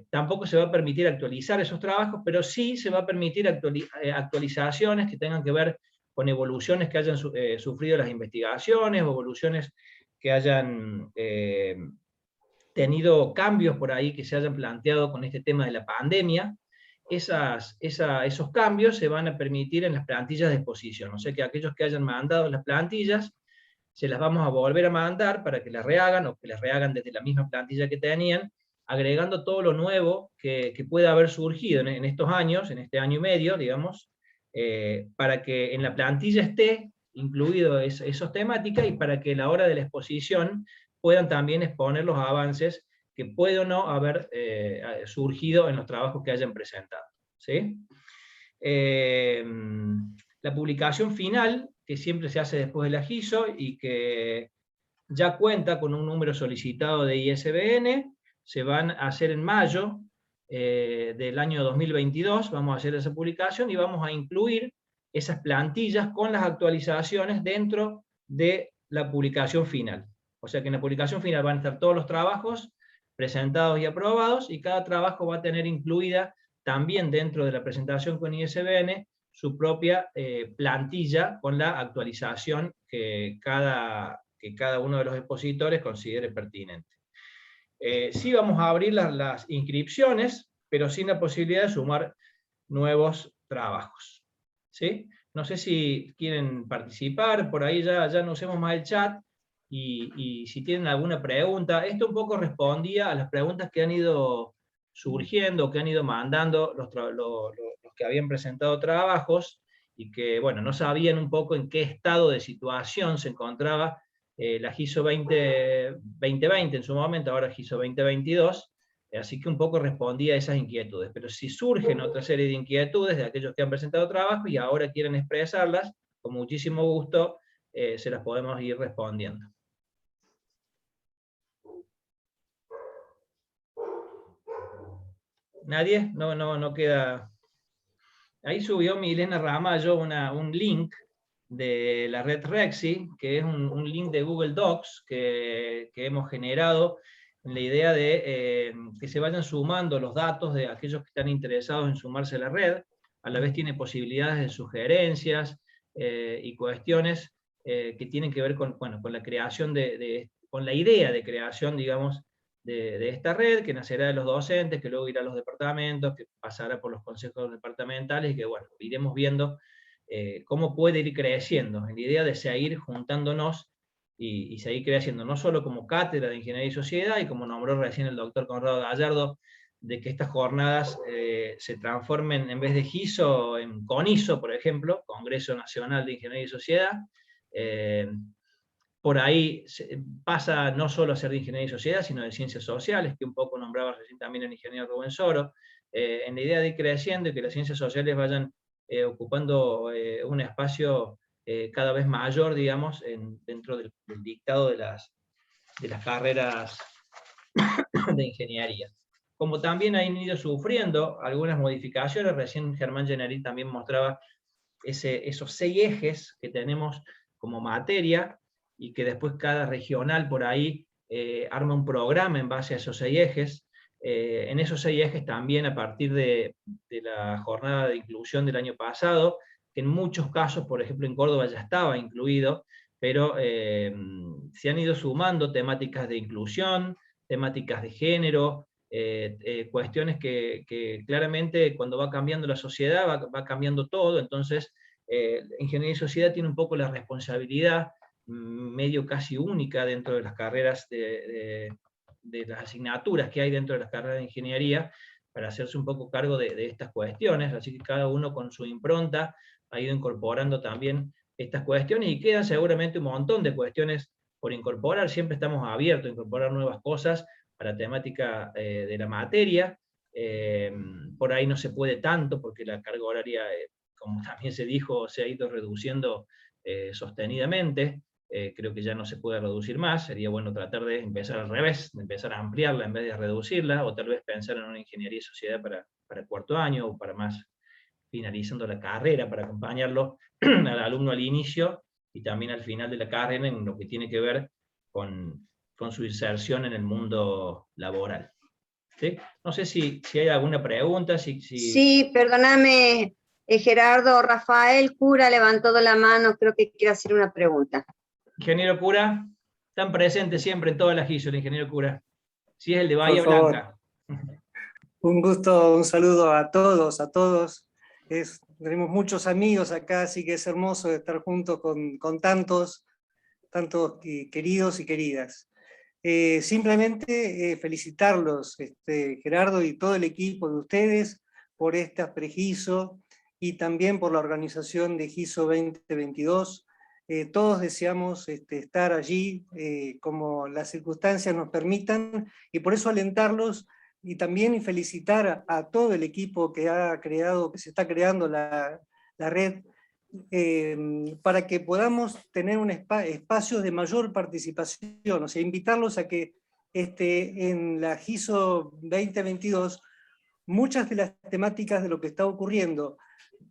Tampoco se va a permitir actualizar esos trabajos, pero sí se va a permitir actualizaciones que tengan que ver con evoluciones que hayan sufrido las investigaciones, o evoluciones que hayan tenido cambios por ahí que se hayan planteado con este tema de la pandemia. Esos cambios se van a permitir en las plantillas de exposición. O sea que aquellos que hayan mandado las plantillas, se las vamos a volver a mandar para que las rehagan, o que las rehagan desde la misma plantilla que tenían, agregando todo lo nuevo que pueda haber surgido en estos años, en este año y medio, digamos, para que en la plantilla esté incluido esas temáticas, y para que a la hora de la exposición puedan también exponer los avances que pueden o no haber surgido en los trabajos que hayan presentado. ¿Sí? La publicación final, que siempre se hace después de la GISO, y que ya cuenta con un número solicitado de ISBN, se van a hacer en mayo del año 2022, vamos a hacer esa publicación y vamos a incluir esas plantillas con las actualizaciones dentro de la publicación final. O sea que en la publicación final van a estar todos los trabajos presentados y aprobados, y cada trabajo va a tener incluida también dentro de la presentación con ISBN su propia plantilla con la actualización que cada uno de los expositores considere pertinente. Sí vamos a abrir las inscripciones, pero sin la posibilidad de sumar nuevos trabajos. ¿Sí? No sé si quieren participar, por ahí ya no usemos más el chat, y si tienen alguna pregunta. Esto un poco respondía a las preguntas que han ido surgiendo, que han ido mandando los que habían presentado trabajos, y que, bueno, no sabían un poco en qué estado de situación se encontraba la GISO 2020 en su momento, ahora GISO 2022, así que un poco respondía a esas inquietudes. Pero si surgen otra serie de inquietudes de aquellos que han presentado trabajo y ahora quieren expresarlas, con muchísimo gusto se las podemos ir respondiendo. ¿Nadie? No queda. Ahí subió Milena Ramallo un link de la red Rexi, que es un link de Google Docs que hemos generado, en la idea de que se vayan sumando los datos de aquellos que están interesados en sumarse a la red, a la vez tiene posibilidades de sugerencias y cuestiones que tienen que ver con, bueno, con la creación con la idea de creación, digamos, de esta red, que nacerá de los docentes, que luego irá a los departamentos, que pasará por los consejos departamentales, y que bueno, iremos viendo cómo puede ir creciendo, en la idea de seguir juntándonos y seguir creciendo, no solo como cátedra de Ingeniería y Sociedad, y como nombró recién el doctor Conrado Gallardo, de que estas jornadas se transformen en vez de GISO en CONISO, por ejemplo, Congreso Nacional de Ingeniería y Sociedad. Por ahí pasa no solo a ser de Ingeniería y Sociedad, sino de Ciencias Sociales, que un poco nombraba recién también el ingeniero Rubén Soro, en la idea de ir creciendo y que las ciencias sociales vayan ocupando un espacio cada vez mayor, digamos, dentro del dictado de las carreras de ingeniería. Como también han ido sufriendo algunas modificaciones, recién Germán Generil también mostraba esos 6 ejes que tenemos como materia, y que después cada regional por ahí arma un programa en base a esos 6 ejes. En esos 6 ejes también, a partir de la jornada de inclusión del año pasado, que en muchos casos, por ejemplo en Córdoba ya estaba incluido, pero se han ido sumando temáticas de inclusión, temáticas de género, cuestiones que claramente cuando va cambiando la sociedad va cambiando todo. Entonces Ingeniería y Sociedad tiene un poco la responsabilidad medio casi única dentro de las carreras de las asignaturas que hay dentro de las carreras de ingeniería, para hacerse un poco cargo de estas cuestiones, así que cada uno con su impronta ha ido incorporando también estas cuestiones, y quedan seguramente un montón de cuestiones por incorporar. Siempre estamos abiertos a incorporar nuevas cosas a la temática de la materia. Por ahí no se puede tanto, porque la carga horaria, como también se dijo, se ha ido reduciendo sostenidamente. Creo que ya no se puede reducir más. Sería bueno tratar de empezar al revés, de empezar a ampliarla en vez de reducirla, o tal vez pensar en una ingeniería y sociedad para cuarto año, o para más finalizando la carrera, para acompañarlo al alumno al inicio y también al final de la carrera, en lo que tiene que ver con su inserción en el mundo laboral. ¿Sí? No sé si hay alguna pregunta. Sí, perdóname, Gerardo. Rafael Cura levantó la mano, creo que quiere hacer una pregunta. Ingeniero Cura, están presentes siempre en todas las GISO, el ingeniero Cura. Si es el de Bahía Blanca. Un gusto, un saludo a todos. Tenemos muchos amigos acá, así que es hermoso estar juntos con tantos queridos y queridas. Simplemente felicitarlos, Gerardo y todo el equipo de ustedes, por esta pre-GISO y también por la organización de GISO 2022. Todos deseamos estar allí como las circunstancias nos permitan, y por eso alentarlos y también felicitar a todo el equipo que se está creando la red, para que podamos tener espacios de mayor participación, o sea, invitarlos a que en la GISO 2022 muchas de las temáticas de lo que está ocurriendo,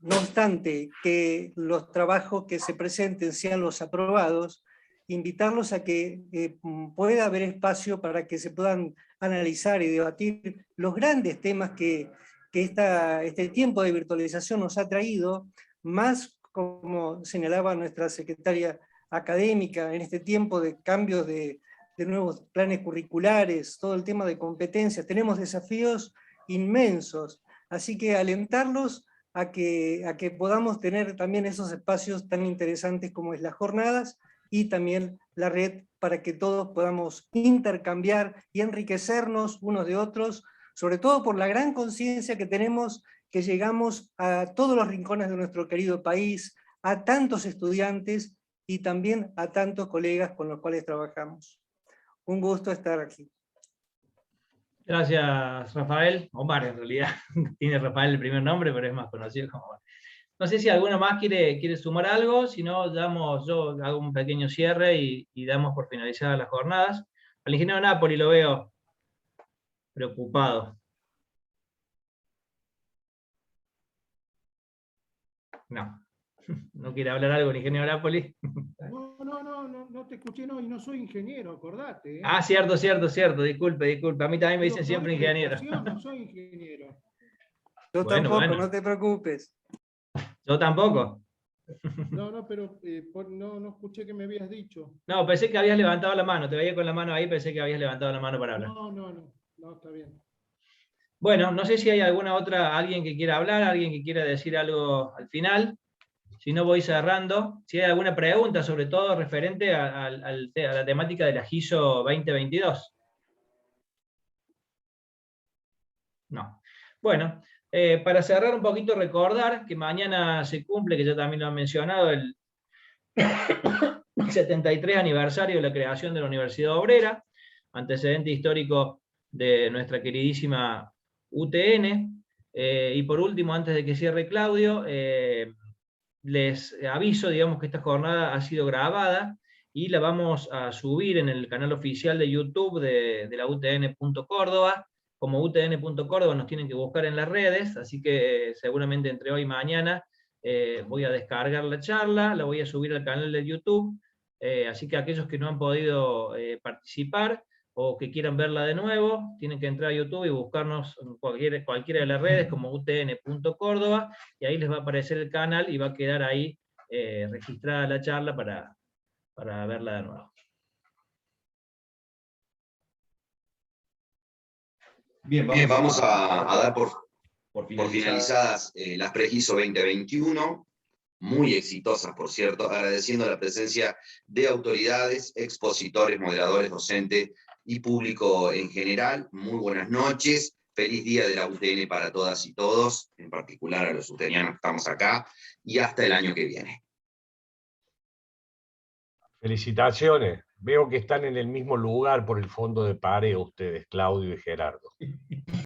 no obstante que los trabajos que se presenten sean los aprobados, invitarlos a que pueda haber espacio para que se puedan analizar y debatir los grandes temas que este tiempo de virtualización nos ha traído, más como señalaba nuestra secretaria académica, en este tiempo de cambios de nuevos planes curriculares, todo el tema de competencias. Tenemos desafíos inmensos, así que alentarlos a que podamos tener también esos espacios tan interesantes como es las jornadas y también la red, para que todos podamos intercambiar y enriquecernos unos de otros, sobre todo por la gran conciencia que tenemos, que llegamos a todos los rincones de nuestro querido país, a tantos estudiantes y también a tantos colegas con los cuales trabajamos. Un gusto estar aquí. Gracias, Rafael. Omar, en realidad, tiene Rafael el primer nombre, pero es más conocido como Omar. No sé si alguno más quiere sumar algo, si no, yo hago un pequeño cierre y damos por finalizadas las jornadas. Al ingeniero Napoli lo veo preocupado. No. ¿No quiere hablar algo el ingeniero Nápoli? No te escuché, no, y no soy ingeniero, acordate. Ah, cierto, disculpe. A mí también me dicen siempre ingeniero. No soy ingeniero. Yo Bueno, tampoco, no te preocupes. Yo tampoco. Pero no escuché que me habías dicho. No, pensé que habías levantado la mano, te veía con la mano ahí, pensé que habías levantado la mano para hablar. No, está bien. Bueno, no sé si hay alguien que quiera hablar, alguien que quiera decir algo al final. Si no, voy cerrando. Si hay alguna pregunta, sobre todo referente a la temática de la GISO 2022. No. Bueno, para cerrar un poquito, recordar que mañana se cumple, que ya también lo han mencionado, el 73 aniversario de la creación de la Universidad Obrera, antecedente histórico de nuestra queridísima UTN. Y por último, antes de que cierre Claudio, les aviso, digamos, que esta jornada ha sido grabada y la vamos a subir en el canal oficial de YouTube de la UTN.Córdoba. Como UTN.Córdoba nos tienen que buscar en las redes, así que seguramente entre hoy y mañana voy a descargar la charla, la voy a subir al canal de YouTube, así que aquellos que no han podido participar o que quieran verla de nuevo, tienen que entrar a YouTube y buscarnos en cualquiera de las redes como UTN.Córdoba, y ahí les va a aparecer el canal y va a quedar ahí registrada la charla para verla de nuevo. Bien, vamos a dar por finalizadas las pre-GISO 2021, muy exitosas, por cierto, agradeciendo la presencia de autoridades, expositores, moderadores, docentes y público en general. Muy buenas noches, feliz día de la UTN para todas y todos, en particular a los utenianos que estamos acá, y hasta el año que viene. Felicitaciones. Veo que están en el mismo lugar por el fondo de pareo ustedes, Claudio y Gerardo.